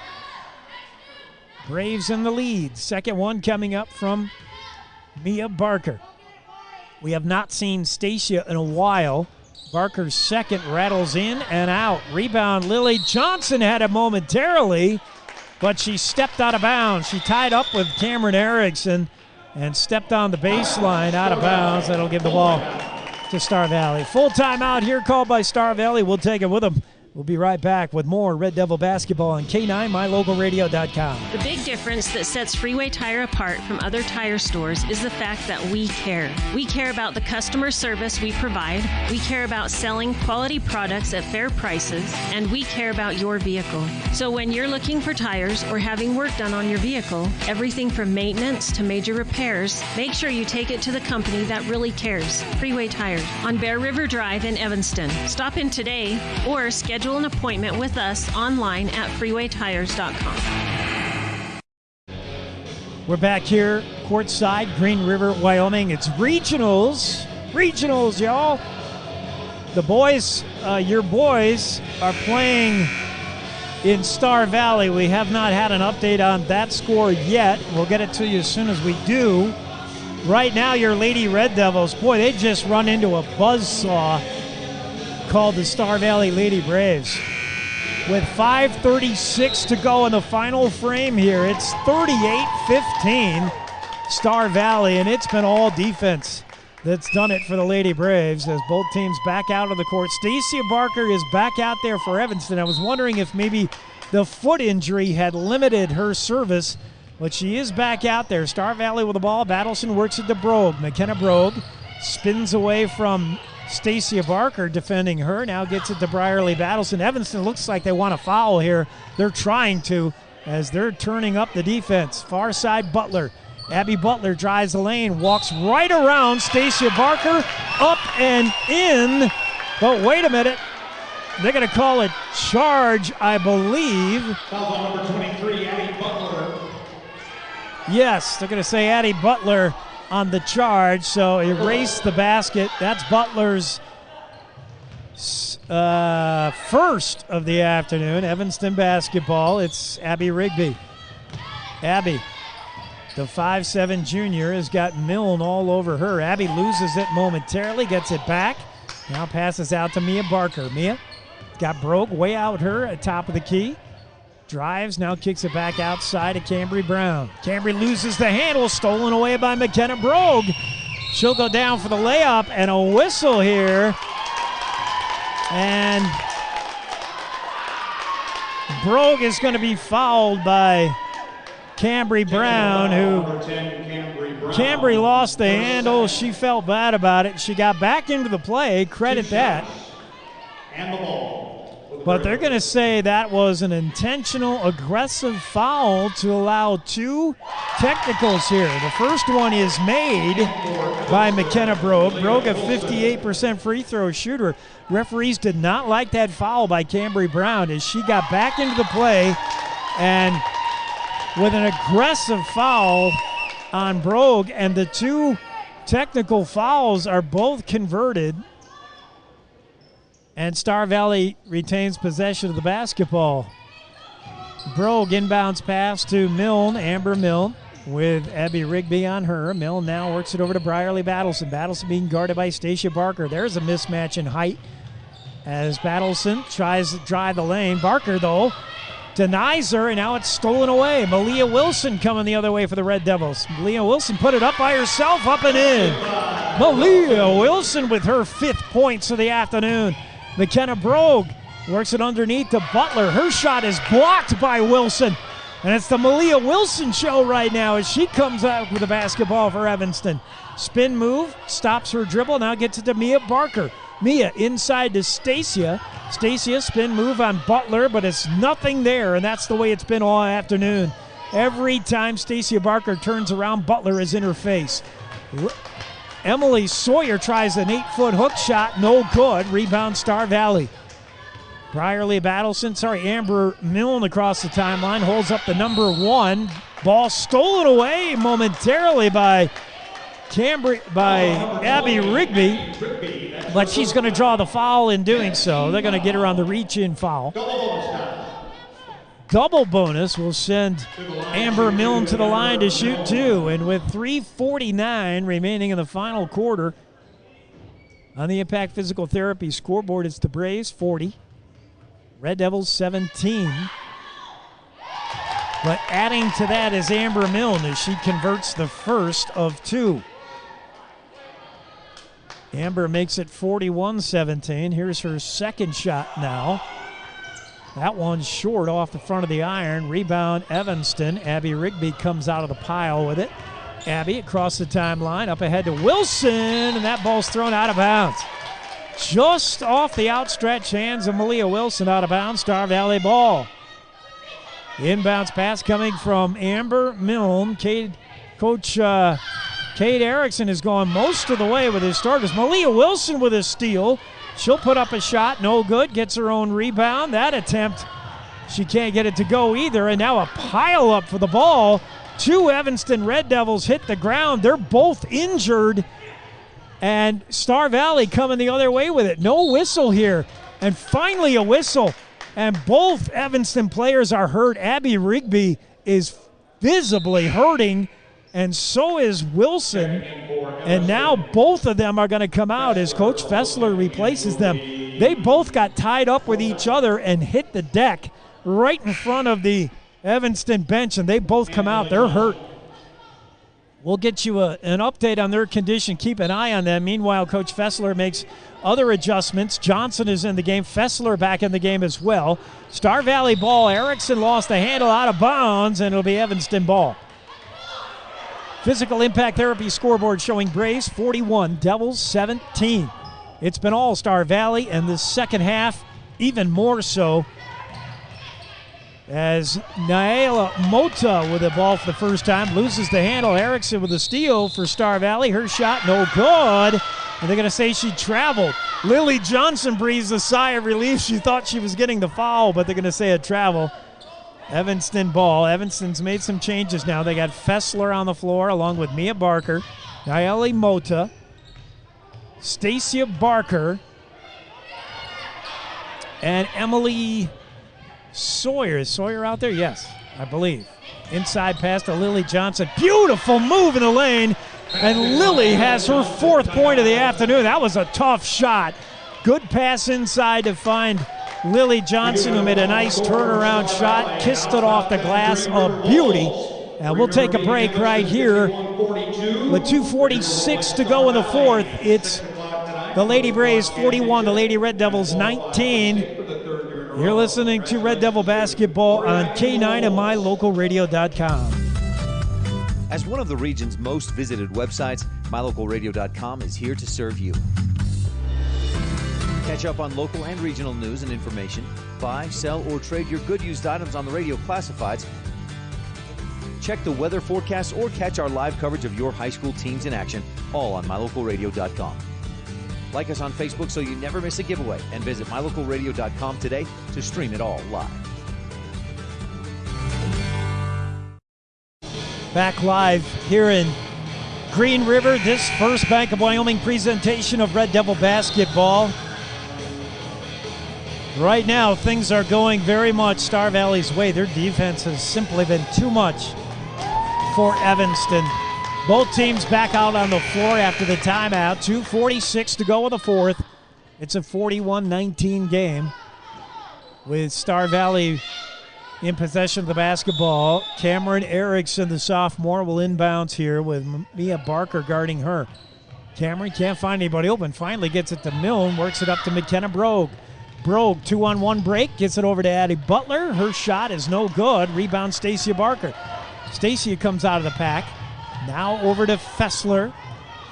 Braves in the lead. Second one coming up from Mia Barker. We have not seen Stacia in a while. Barker's second rattles in and out. Rebound, Lily Johnson had it momentarily, but she stepped out of bounds. She tied up with Cameron Erickson, and stepped on the baseline out of bounds. That'll give the ball to Star Valley. Full timeout here called by Star Valley. We'll take it with them. We'll be right back with more Red Devil basketball on K9MyLocalRadio.com. The big difference that sets Freeway Tire apart from other tire stores is the fact that we care. We care about the customer service we provide, we care about selling quality products at fair prices, and we care about your vehicle. So when you're looking for tires or having work done on your vehicle, everything from maintenance to major repairs, make sure you take it to the company that really cares, Freeway Tires, on Bear River Drive in Evanston. Stop in today or schedule an appointment with us online at freewaytires.com. We're back here courtside, Green River, Wyoming. It's regionals. Regionals, y'all. The boys, your boys, are playing in Star Valley. We have not had an update on that score yet. We'll get it to you as soon as we do. Right now, your Lady Red Devils, boy, they just run into a buzzsaw called the Star Valley Lady Braves. With 5:36 to go in the final frame here, it's 38-15 Star Valley, and it's been all defense that's done it for the Lady Braves as both teams back out of the court. Stacia Barker is back out there for Evanston. I was wondering if maybe the foot injury had limited her service, but she is back out there. Star Valley with the ball. Battleson works it to Brogue. McKenna Brogue spins away from Stacia Barker defending her. Now gets it to Brierly Battleson. Evanston looks like they want to foul here. They're trying to as they're turning up the defense. Far side Butler. Abby Butler drives the lane, walks right around Stacia Barker, up and in. But wait a minute. They're going to call it charge, I believe. Foul on number 23, Addie Butler. Yes, they're going to say Addie Butler on the charge, so erase the basket. That's Butler's first of the afternoon. Evanston basketball. It's Abby Rigby. Abby, the 5'7" junior, has got Milne all over her. Abby loses it momentarily, gets it back. Now passes out to Mia Barker. Mia got Brogue way out her at top of the key. Drives, now kicks it back outside to Cambry Brown. Cambry loses the handle, stolen away by McKenna Brogue. She'll go down for the layup, and a whistle here. And Brogue is going to be fouled by Cambry Brown, who Cambry lost the handle. She felt bad about it. She got back into the play, credit that. And the ball. But they're going to say that was an intentional, aggressive foul to allow two technicals here. The first one is made by McKenna Brogue. Brogue, a 58% free throw shooter. Referees did not like that foul by Cambry Brown as she got back into the play, and with an aggressive foul on Brogue, and the two technical fouls are both converted. And Star Valley retains possession of the basketball. Brogue inbounds pass to Milne, Amber Milne, with Abby Rigby on her. Milne now works it over to Brierly Battleson. Battleson being guarded by Stacia Barker. There's a mismatch in height as Battleson tries to drive the lane. Barker, though, denies her, and now it's stolen away. Malia Wilson coming the other way for the Red Devils. Malia Wilson put it up by herself, up and in. Malia Wilson with her 5th points of the afternoon. McKenna Brogue works it underneath to Butler. Her shot is blocked by Wilson. And it's the Malia Wilson show right now as she comes out with the basketball for Evanston. Spin move, stops her dribble, now gets it to Mia Barker. Mia inside to Stacia. Stacia spin move on Butler, but it's nothing there, and that's the way it's been all afternoon. Every time Stacia Barker turns around, Butler is in her face. Emily Sawyer tries an 8-foot hook shot, no good. Rebound Star Valley. Brierly Battleson, Amber Milne across the timeline, holds up the number 1. Ball stolen away momentarily by Abby Rigby, but she's going to draw the foul in doing so. They're going to get her on the reach-in foul. Double bonus will send Amber Milne to the line to shoot 2. And with 3:49 remaining in the final quarter, on the Impact Physical Therapy scoreboard, it's the Braves 40, Red Devils 17. But adding to that is Amber Milne as she converts the first of two. Amber makes it 41-17. Here's her second shot now. That one's short off the front of the iron. Rebound, Evanston. Abby Rigby comes out of the pile with it. Abby across the timeline, up ahead to Wilson, and that ball's thrown out of bounds. Just off the outstretched hands of Malia Wilson, out of bounds, Star Valley ball. Inbounds pass coming from Amber Milne. Coach Cade Erickson has gone most of the way with his starters. Malia Wilson with a steal. She'll put up a shot, no good, gets her own rebound. That attempt, she can't get it to go either, and now a pile up for the ball. Two Evanston Red Devils hit the ground. They're both injured, and Star Valley coming the other way with it. No whistle here, and finally a whistle, and both Evanston players are hurt. Abby Rigby is visibly hurting, and so is Wilson, and now both of them are going to come out as Coach Fessler replaces them. They both got tied up with each other and hit the deck right in front of the Evanston bench, and they both come out. They're hurt. We'll get you an update on their condition. Keep an eye on them. Meanwhile, Coach Fessler makes other adjustments. Johnson is in the game. Fessler back in the game as well. Star Valley ball. Erickson lost the handle out of bounds, and it'll be Evanston ball. Physical Impact Therapy scoreboard showing Braves 41, Devils 17. It's been all Star Valley, and the second half even more so, as Naela Mota with the ball for the first time loses the handle. Erickson with a steal for Star Valley. Her shot no good, and they're going to say she traveled. Lily Johnson breathes a sigh of relief. She thought she was getting the foul, but they're going to say a travel. Evanston ball. Evanston's made some changes now. They got Fessler on the floor along with Mia Barker, Naeli Mota, Stacia Barker, and Emily Sawyer. Is Sawyer out there? Yes, I believe. Inside pass to Lily Johnson. Beautiful move in the lane, and Lily has her fourth point of the afternoon. That was a tough shot. Good pass inside to find Lily Johnson, who made a nice turnaround shot, kissed it off the glass, a beauty. And we'll take a break right here with 2:46 to go in the fourth. It's the Lady Braves 41, the Lady Red Devils 19. You're listening to Red Devil Basketball on K9 and MyLocalRadio.com. As one of the region's most visited websites, MyLocalRadio.com is here to serve you. Catch up on local and regional news and information. Buy, sell, or trade your good used items on the radio classifieds. Check the weather forecast or catch our live coverage of your high school teams in action, all on MyLocalRadio.com. Like us on Facebook so you never miss a giveaway, and visit MyLocalRadio.com today to stream it all live. Back live here in Green River, this first Bank of Wyoming presentation of Red Devil Basketball. Right now, things are going very much Star Valley's way. Their defense has simply been too much for Evanston. Both teams back out on the floor after the timeout. 2:46 to go in the fourth. It's a 41-19 game with Star Valley in possession of the basketball. Cameron Erickson, the sophomore, will inbounds here with Mia Barker guarding her. Cameron can't find anybody open. Finally gets it to Milne, works it up to McKenna Brogue. Brogue, 2-on-1 break, gets it over to Addie Butler. Her shot is no good. Rebound, Stacia Barker. Stacia comes out of the pack. Now over to Fessler.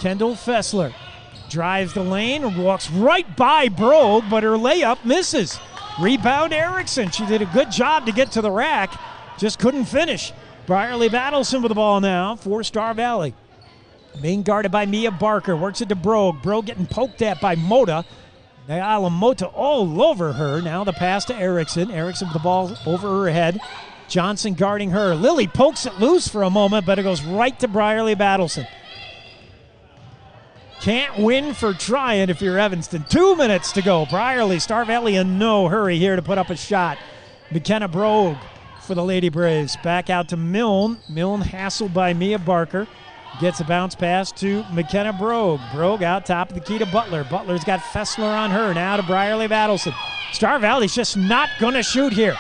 Kendall Fessler drives the lane and walks right by Brogue, but her layup misses. Rebound, Erickson. She did a good job to get to the rack, just couldn't finish. Brierly Battleson with the ball now for Star Valley. Being guarded by Mia Barker. Works it to Brogue. Brogue getting poked at by Mota. Naila Mota all over her. Now the pass to Erickson. Erickson with the ball over her head. Johnson guarding her. Lily pokes it loose for a moment, but it goes right to Brierly Battleson. Can't win for trying if you're Evanston. 2 minutes to go. Brierly, Star Valley in no hurry here to put up a shot. McKenna Brogue for the Lady Braves. Back out to Milne. Milne hassled by Mia Barker. Gets a bounce pass to McKenna Brogue. Brogue out top of the key to Butler. Butler's got Fessler on her. Now to Brierly Battleson. Star Valley's just not going to shoot here.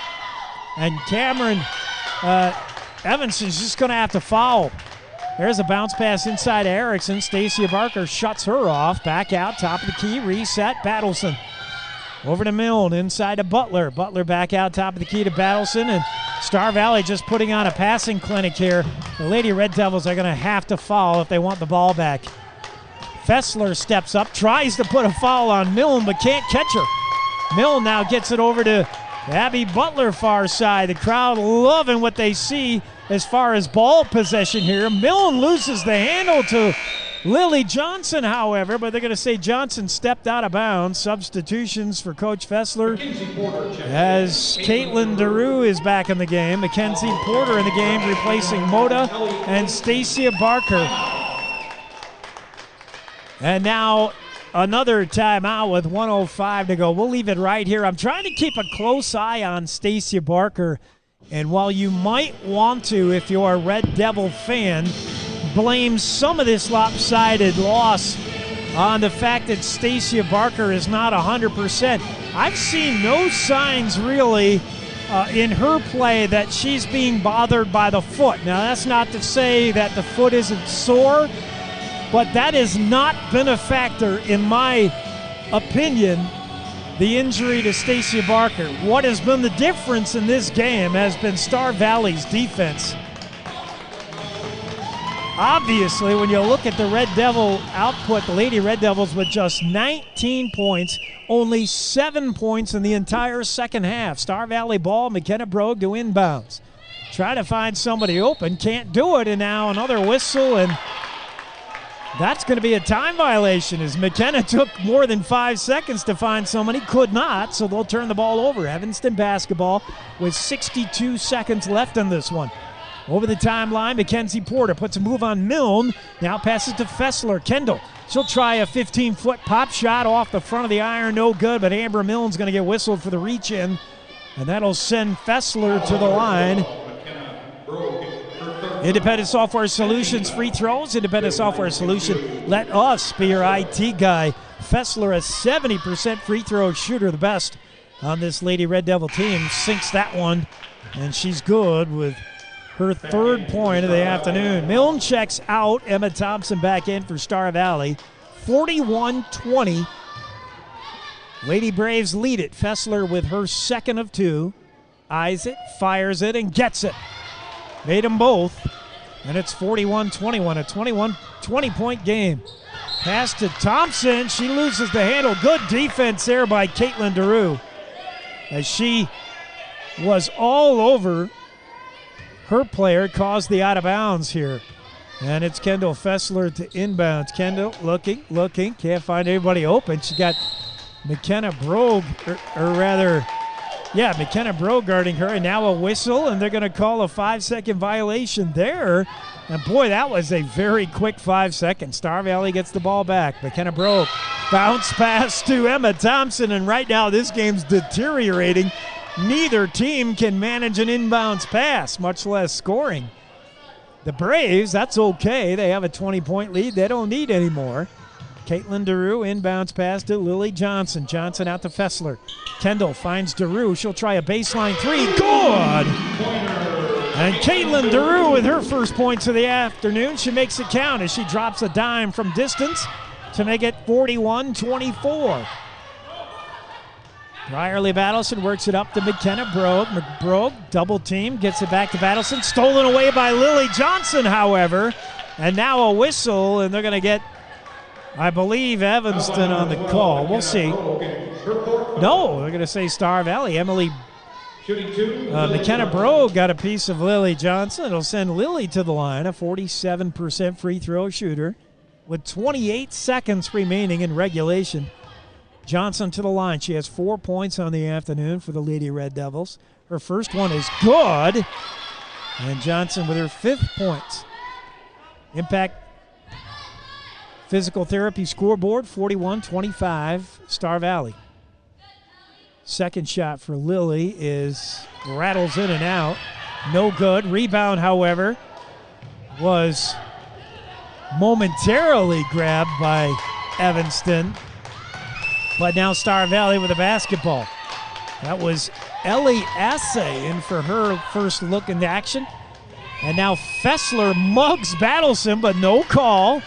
And Cameron Evanston's just going to have to foul. There's a bounce pass inside Erickson. Stacia Barker shuts her off. Back out, top of the key, reset, Battleson. Over to Milne, inside to Butler. Butler back out, top of the key to Battleson. And Star Valley just putting on a passing clinic here. The Lady Red Devils are going to have to foul if they want the ball back. Fessler steps up, tries to put a foul on Milne, but can't catch her. Milne now gets it over to Abby Butler, far side. The crowd loving what they see as far as ball possession here. Milne loses the handle to Lily Johnson, however, but they're going to say Johnson stepped out of bounds. Substitutions for Coach Fessler as Caitlin DeRue is back in the game. Mackenzie Porter in the game, replacing Moda and Stacia Barker. And now another timeout with 1:05 to go. We'll leave it right here. I'm trying to keep a close eye on Stacia Barker. And while you might want to, if you're a Red Devil fan, blame some of this lopsided loss on the fact that Stacia Barker is not 100%. I've seen no signs really in her play that she's being bothered by the foot. Now, that's not to say that the foot isn't sore, but that has not been a factor, in my opinion, the injury to Stacia Barker. What has been the difference in this game has been Star Valley's defense. Obviously, when you look at the Red Devil output, the Lady Red Devils with just 19 points, only 7 points in the entire second half. Star Valley ball, McKenna Brogue to inbounds. Try to find somebody open, can't do it, and now another whistle, and that's going to be a time violation as McKenna took more than 5 seconds to find somebody, could not, so they'll turn the ball over. Evanston basketball with 62 seconds left in this one. Over the timeline, Mackenzie Porter puts a move on Milne, now passes to Fessler. Kendall, she'll try a 15-foot pop shot off the front of the iron, no good, but Amber Milne's going to get whistled for the reach-in, and that'll send Fessler to the line. Independent Software Solutions free throws. Independent Software Solution, let us be your IT guy. Fessler, a 70% free throw shooter, the best on this Lady Red Devil team, sinks that one, and she's good with her third point of the afternoon. Milne checks out. Emma Thompson back in for Star Valley. 41-20. Lady Braves lead it. Fessler with her second of two. Eyes it, fires it, and gets it. Made them both, and it's 41-21, a 20-point game. Pass to Thompson. She loses the handle. Good defense there by Caitlin DeRue, as she was all over her player, caused the out of bounds here. And it's Kendall Fessler to inbounds. Kendall looking, can't find anybody open. She got McKenna Brogue, McKenna Brogue guarding her, and now a whistle, and they're going to call a 5-second violation there. And boy, that was a very quick 5 seconds. Star Valley gets the ball back. McKenna Brogue, bounce pass to Emma Thompson, and right now this game's deteriorating. Neither team can manage an inbounds pass, much less scoring. The Braves, that's okay. They have a 20-point lead. They don't need any more. Caitlin DeRue, inbounds pass to Lily Johnson. Johnson out to Fessler. Kendall finds DeRue. She'll try a baseline three. Good! And Caitlin DeRue with her first points of the afternoon. She makes it count as she drops a dime from distance to make it 41-24. Riley Battleson works it up to McKenna Brogue. Brogue, double team, gets it back to Battleson. Stolen away by Lily Johnson, however. And now a whistle, and they're going to get, I believe, Evanston on the call. We'll see. No, they're going to say Star Valley. McKenna Brogue got a piece of Lily Johnson. It'll send Lily to the line, a 47% free throw shooter with 28 seconds remaining in regulation. Johnson to the line. She has 4 points on the afternoon for the Lady Red Devils. Her first one is good. And Johnson with her 5th points. Impact Physical Therapy scoreboard, 41-25, Star Valley. Second shot for Lily rattles in and out. No good. Rebound, however, was momentarily grabbed by Evanston. But now Star Valley with the basketball. That was Ellie Asse in for her first look in action. And now Fessler mugs Battleson, but no call.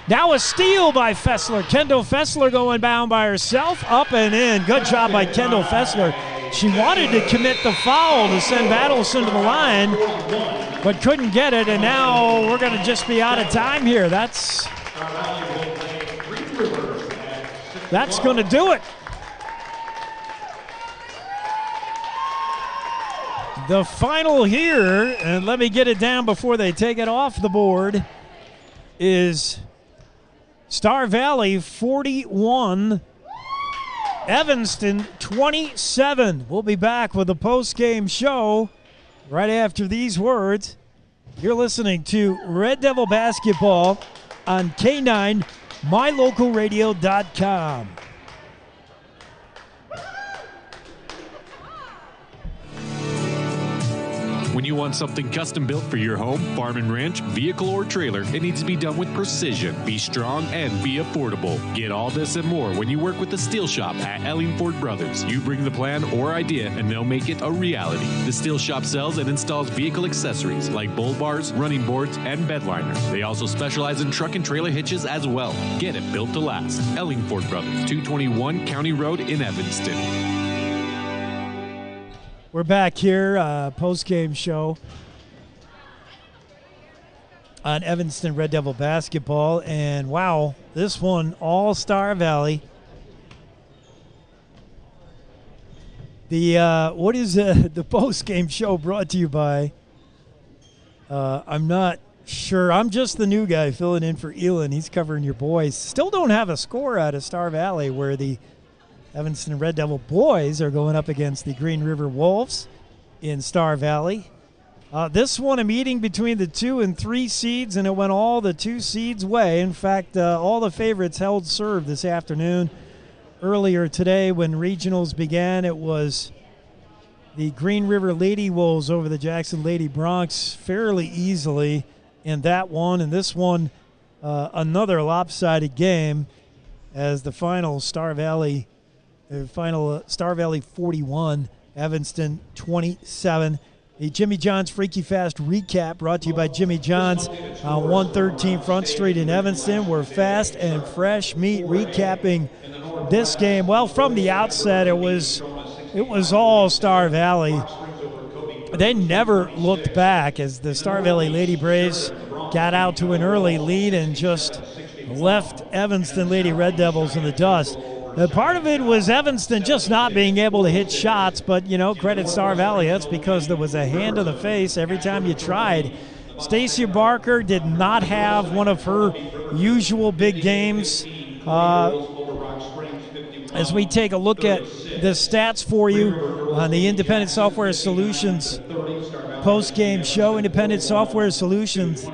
Now a steal by Fessler. Kendall Fessler going down by herself, up and in. Good job by Kendall Fessler. She wanted to commit the foul to send Battleson to the line, but couldn't get it, and now we're going to just be out of time here. That's going to do it. The final here, and let me get it down before they take it off the board, is Star Valley 41, Evanston 27. We'll be back with a post-game show right after these words. You're listening to Red Devil Basketball on K9, mylocalradio.com. When you want something custom built for your home, farm and ranch, vehicle, or trailer, it needs to be done with precision, be strong, and be affordable. Get all this and more when you work with the Steel Shop at Ellingford Brothers. You bring the plan or idea, and they'll make it a reality. The Steel Shop sells and installs vehicle accessories like bull bars, running boards, and bed liners. They also specialize in truck and trailer hitches as well. Get it built to last. Ellingford Brothers, 221 County Road in Evanston. We're back here, post-game show on Evanston Red Devil Basketball. And, wow, this one, all Star Valley. What is the post-game show brought to you by? I'm not sure. I'm just the new guy filling in for Elon. He's covering your boys. Still don't have a score out of Star Valley, where the Evanston Red Devil boys are going up against the Green River Wolves in Star Valley. This one, a meeting between the 2 and 3 seeds, and it went all the 2 seeds' way. In fact, all the favorites held serve this afternoon. Earlier today, when regionals began, it was the Green River Lady Wolves over the Jackson Lady Bronx fairly easily in that one. And this one, another lopsided game, as the final Star Valley 41, Evanston 27. The Jimmy John's Freaky Fast recap brought to you by Jimmy John's on 113 Front Street in Evanston. We're fast and fresh meat recapping this game. Well, from the outset, it was all Star Valley. They never looked back as the Star Valley Lady Braves got out to an early lead and just left Evanston Lady Red Devils in the dust. Part of it was Evanston just not being able to hit shots, but, credit Star Valley. That's because there was a hand in the face every time you tried. Stacia Barker did not have one of her usual big games. As we take a look at the stats for you on the Independent Software Solutions post-game show, Independent Software Solutions,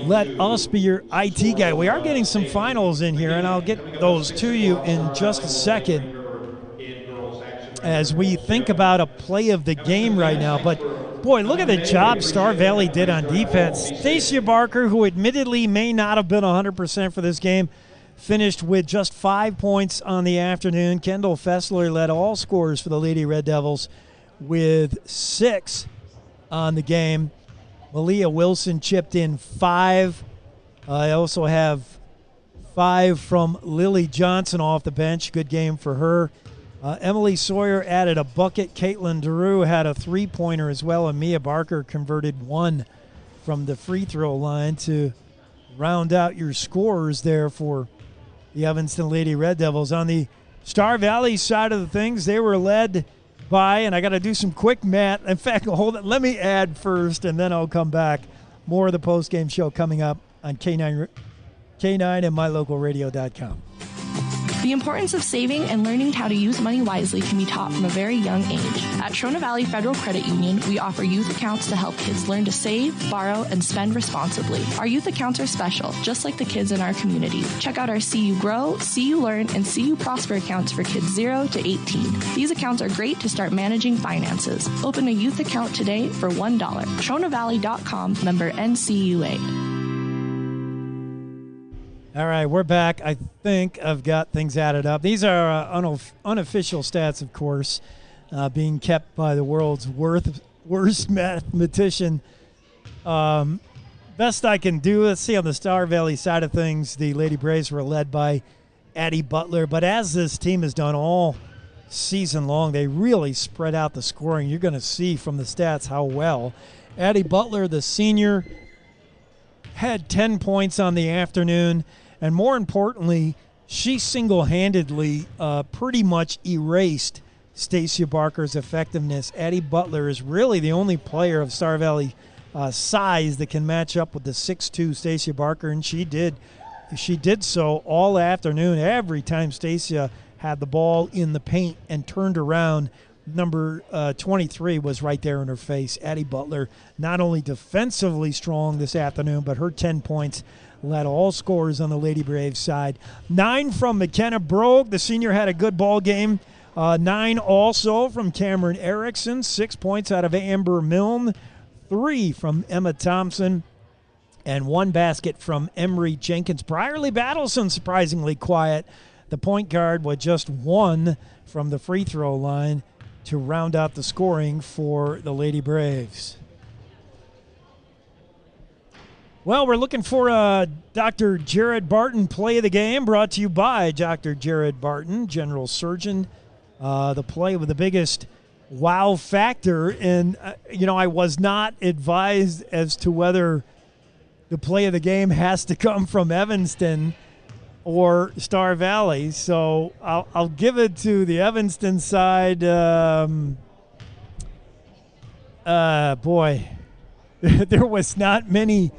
let us be your IT guy. We are getting some finals in here, and I'll get those to you in just a second as we think about a play of the game right now. But, boy, look at the job Star Valley did on defense. Stacia Barker, who admittedly may not have been 100% for this game, finished with just 5 points on the afternoon. Kendall Fessler led all scorers for the Lady Red Devils with 6 on the game. Malia Wilson chipped in 5. I also have 5 from Lily Johnson off the bench. Good game for her. Emily Sawyer added a bucket. Caitlin DeRue had a 3-pointer as well, and Mia Barker converted 1 from the free throw line to round out your scorers there for the Evanston Lady Red Devils. On the Star Valley side of the things, they were led by, and I got to do some quick math. In fact, hold it. Let me add first, and then I'll come back. More of the post-game show coming up on K9 and mylocalradio.com. The importance of saving and learning how to use money wisely can be taught from a very young age. At Trona Valley Federal Credit Union, we offer youth accounts to help kids learn to save, borrow, and spend responsibly. Our youth accounts are special, just like the kids in our community. Check out our See You Grow, See You Learn, and See You Prosper accounts for kids 0 to 18. These accounts are great to start managing finances. Open a youth account today for $1. TronaValley.com, member NCUA. All right, we're back. I think I've got things added up. These are unofficial stats, of course, being kept by the world's worst mathematician. Best I can do, let's see, on the Star Valley side of things, the Lady Braves were led by Addie Butler. But as this team has done all season long, they really spread out the scoring. You're going to see from the stats how well. Addie Butler, the senior, had 10 points on the afternoon. And more importantly, she single-handedly pretty much erased Stacia Barker's effectiveness. Addie Butler is really the only player of Star Valley size that can match up with the 6'2" Stacia Barker, and she did so all afternoon. Every time Stacia had the ball in the paint and turned around, number 23 was right there in her face. Addie Butler, not only defensively strong this afternoon, but her 10 points led all scorers on the Lady Braves side. 9 from McKenna Brogue. The senior had a good ball game. 9 also from Cameron Erickson. 6 points out of Amber Milne. 3 from Emma Thompson. And 1 basket from Emery Jenkins. Brierly Battleson surprisingly quiet. The point guard with just 1 from the free throw line to round out the scoring for the Lady Braves. Well, we're looking for Dr. Jared Barton play of the game, brought to you by Dr. Jared Barton, general surgeon. The play with the biggest wow factor. And, I was not advised as to whether the play of the game has to come from Evanston or Star Valley. So I'll give it to the Evanston side. Boy, there was not many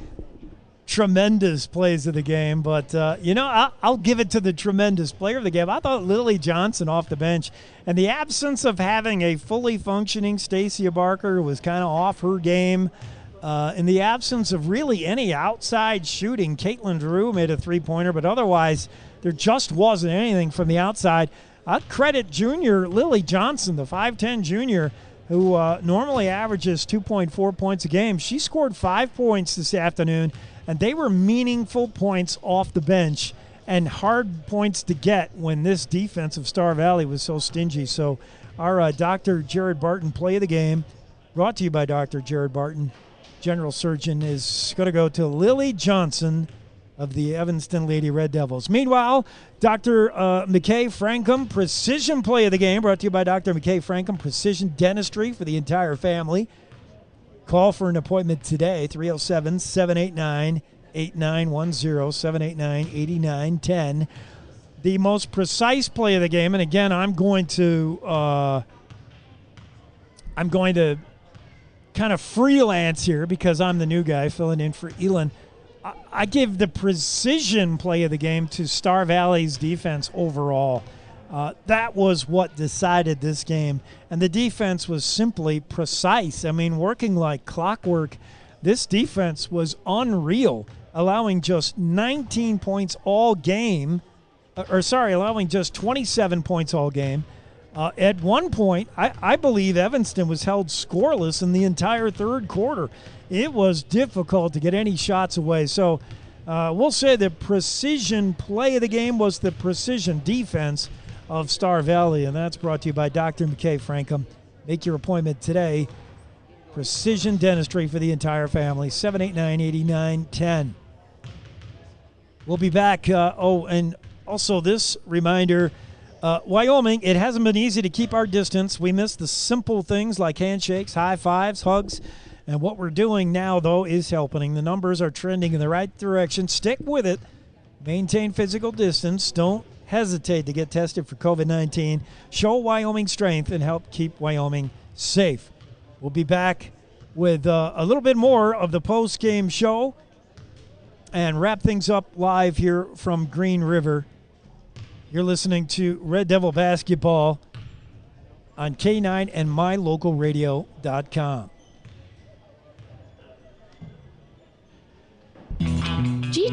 tremendous plays of the game, but I'll give it to the tremendous player of the game. I thought Lily Johnson off the bench, and the absence of having a fully functioning Stacia Barker was kind of off her game. In the absence of really any outside shooting, Caitlin Drew made a three-pointer, but otherwise there just wasn't anything from the outside. I'd credit junior Lily Johnson, the 5'10 junior, who normally averages 2.4 points a game. She scored 5 points this afternoon, and they were meaningful points off the bench and hard points to get when this defense of Star Valley was so stingy. So our Dr. Jared Barton play of the game, brought to you by Dr. Jared Barton, general surgeon, is going to go to Lily Johnson of the Evanston Lady Red Devils. Meanwhile, Dr. McKay Frankham, precision play of the game, brought to you by Dr. McKay Frankham, precision dentistry for the entire family. Call for an appointment today, 307-789-8910, 789-8910. The most precise play of the game, and again, I'm going to kind of freelance here because I'm the new guy filling in for Elon. I give the precision play of the game to Star Valley's defense overall. That was what decided this game, and the defense was simply precise. I mean, working like clockwork. This defense was unreal, allowing just 19 points all game, allowing just 27 points all game. At one point, I believe Evanston was held scoreless in the entire third quarter. It was difficult to get any shots away. So we'll say the precision play of the game was the precision defense of Star Valley, and that's brought to you by Dr. McKay Frankham. Make your appointment today. Precision dentistry for the entire family, 789-8910. We'll be back. And also this reminder, Wyoming, it hasn't been easy to keep our distance. We miss the simple things like handshakes, high fives, hugs. And what we're doing now, though, is helping. The numbers are trending in the right direction. Stick with it. Maintain physical distance. Don't hesitate to get tested for COVID-19. Show Wyoming strength and help keep Wyoming safe. We'll be back with a little bit more of the post-game show and wrap things up live here from Green River. You're listening to Red Devil Basketball on K9 and MyLocalRadio.com.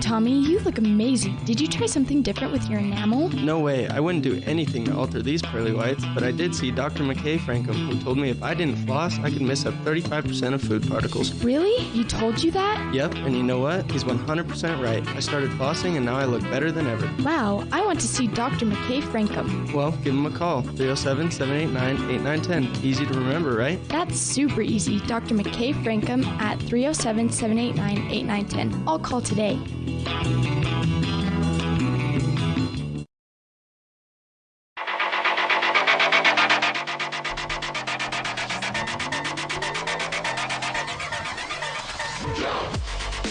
Tommy, you look amazing. Did you try something different with your enamel? No way. I wouldn't do anything to alter these pearly whites, but I did see Dr. McKay Frankham, who told me if I didn't floss, I could miss up 35% of food particles. Really? He told you that? Yep, and you know what? He's 100% right. I started flossing, and now I look better than ever. Wow, I want to see Dr. McKay Frankham. Well, give him a call. 307-789-8910. Easy to remember, right? That's super easy. Dr. McKay Frankham at 307-789-8910. I'll call today.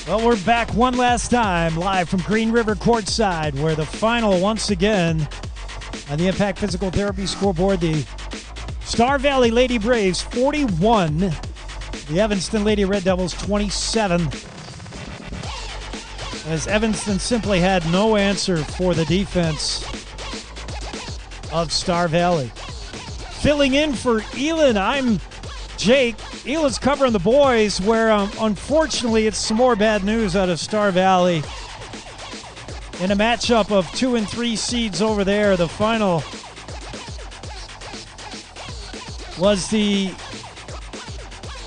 Well, we're back one last time, live from Green River courtside, where the final, once again, on the Impact Physical Therapy scoreboard, the Star Valley Lady Braves 41, the Evanston Lady Red Devils 27, as Evanston simply had no answer for the defense of Star Valley. Filling in for Elin, I'm Jake. Elin's covering the boys, where unfortunately it's some more bad news out of Star Valley. In a matchup of 2 and 3 seeds over there, the final was the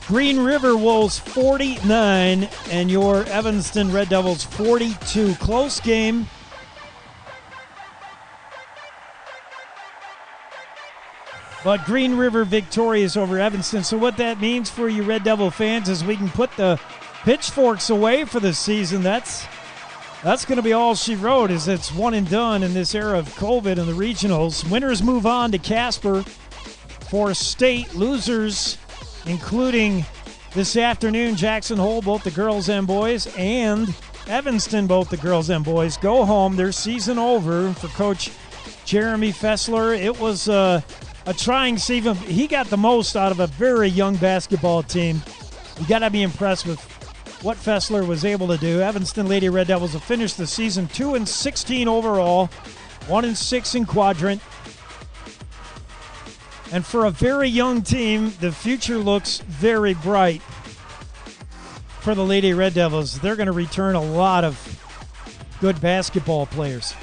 Green River Wolves 49 and your Evanston Red Devils 42. Close game. But Green River victorious over Evanston. So what that means for you Red Devil fans is we can put the pitchforks away for the season. That's going to be all she wrote, is it's one and done in this era of COVID and the regionals. Winners move on to Casper for state. Losers, including this afternoon, Jackson Hole, both the girls and boys, and Evanston, both the girls and boys, go home. Their season over. For Coach Jeremy Fessler, it was a trying season. He got the most out of a very young basketball team. You got to be impressed with what Fessler was able to do. Evanston Lady Red Devils have finished the season 2-16 overall, 1-6 in quadrant. And for a very young team, the future looks very bright for the Lady Red Devils. They're going to return a lot of good basketball players.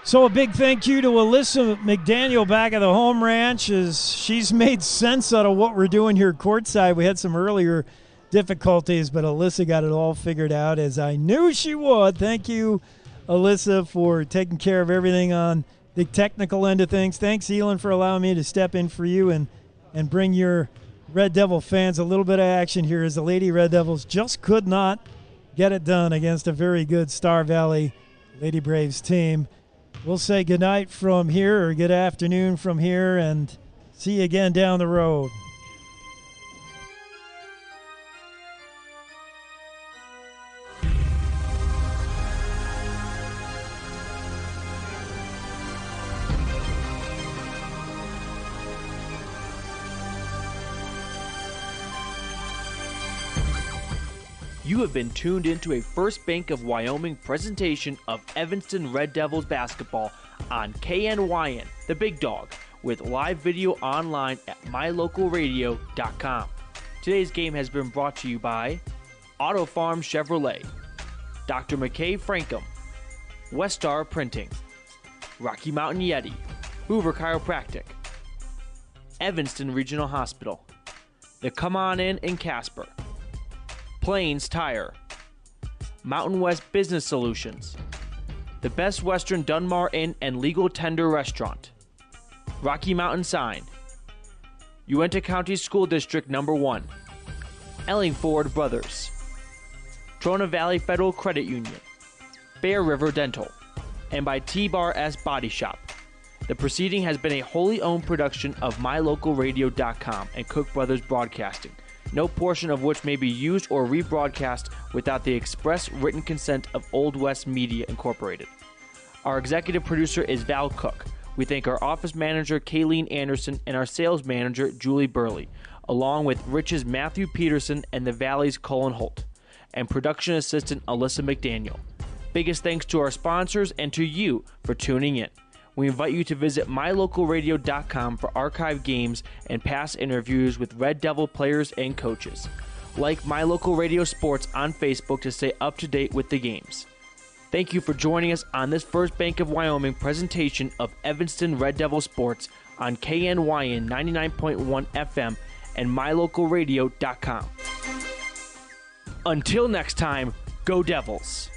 So a big thank you to Alyssa McDaniel back at the home ranch, as she's made sense out of what we're doing here courtside. We had some earlier difficulties, but Alyssa got it all figured out, as I knew she would. Thank you, Alyssa, for taking care of everything on the technical end of things. Thanks, Elin, for allowing me to step in for you and bring your Red Devil fans a little bit of action here, as the Lady Red Devils just could not get it done against a very good Star Valley Lady Braves team. We'll say goodnight from here, or good afternoon from here, and see you again down the road. You have been tuned into a First Bank of Wyoming presentation of Evanston Red Devils basketball on KNYN, the big dog, with live video online at mylocalradio.com. Today's game has been brought to you by Auto Farm Chevrolet, Dr. McKay Frankham, Westar Printing, Rocky Mountain Yeti, Hoover Chiropractic, Evanston Regional Hospital, the Come On In Casper, Plains Tire, Mountain West Business Solutions, the Best Western Dunmar Inn and Legal Tender Restaurant, Rocky Mountain Sign, Uinta County School District No. 1, Ellingford Brothers, Trona Valley Federal Credit Union, Bear River Dental, and by T-Bar S Body Shop. The proceeding has been a wholly owned production of mylocalradio.com and Cook Brothers Broadcasting, no portion of which may be used or rebroadcast without the express written consent of Old West Media Incorporated. Our executive producer is Val Cook. We thank our office manager, Kayleen Anderson, and our sales manager, Julie Burley, along with Rich's Matthew Peterson and the Valley's Colin Holt, and production assistant Alyssa McDaniel. Biggest thanks to our sponsors and to you for tuning in. We invite you to visit mylocalradio.com for archived games and past interviews with Red Devil players and coaches. Like My Local Radio Sports on Facebook to stay up to date with the games. Thank you for joining us on this First Bank of Wyoming presentation of Evanston Red Devil Sports on KNYN 99.1 FM and mylocalradio.com. Until next time, go Devils!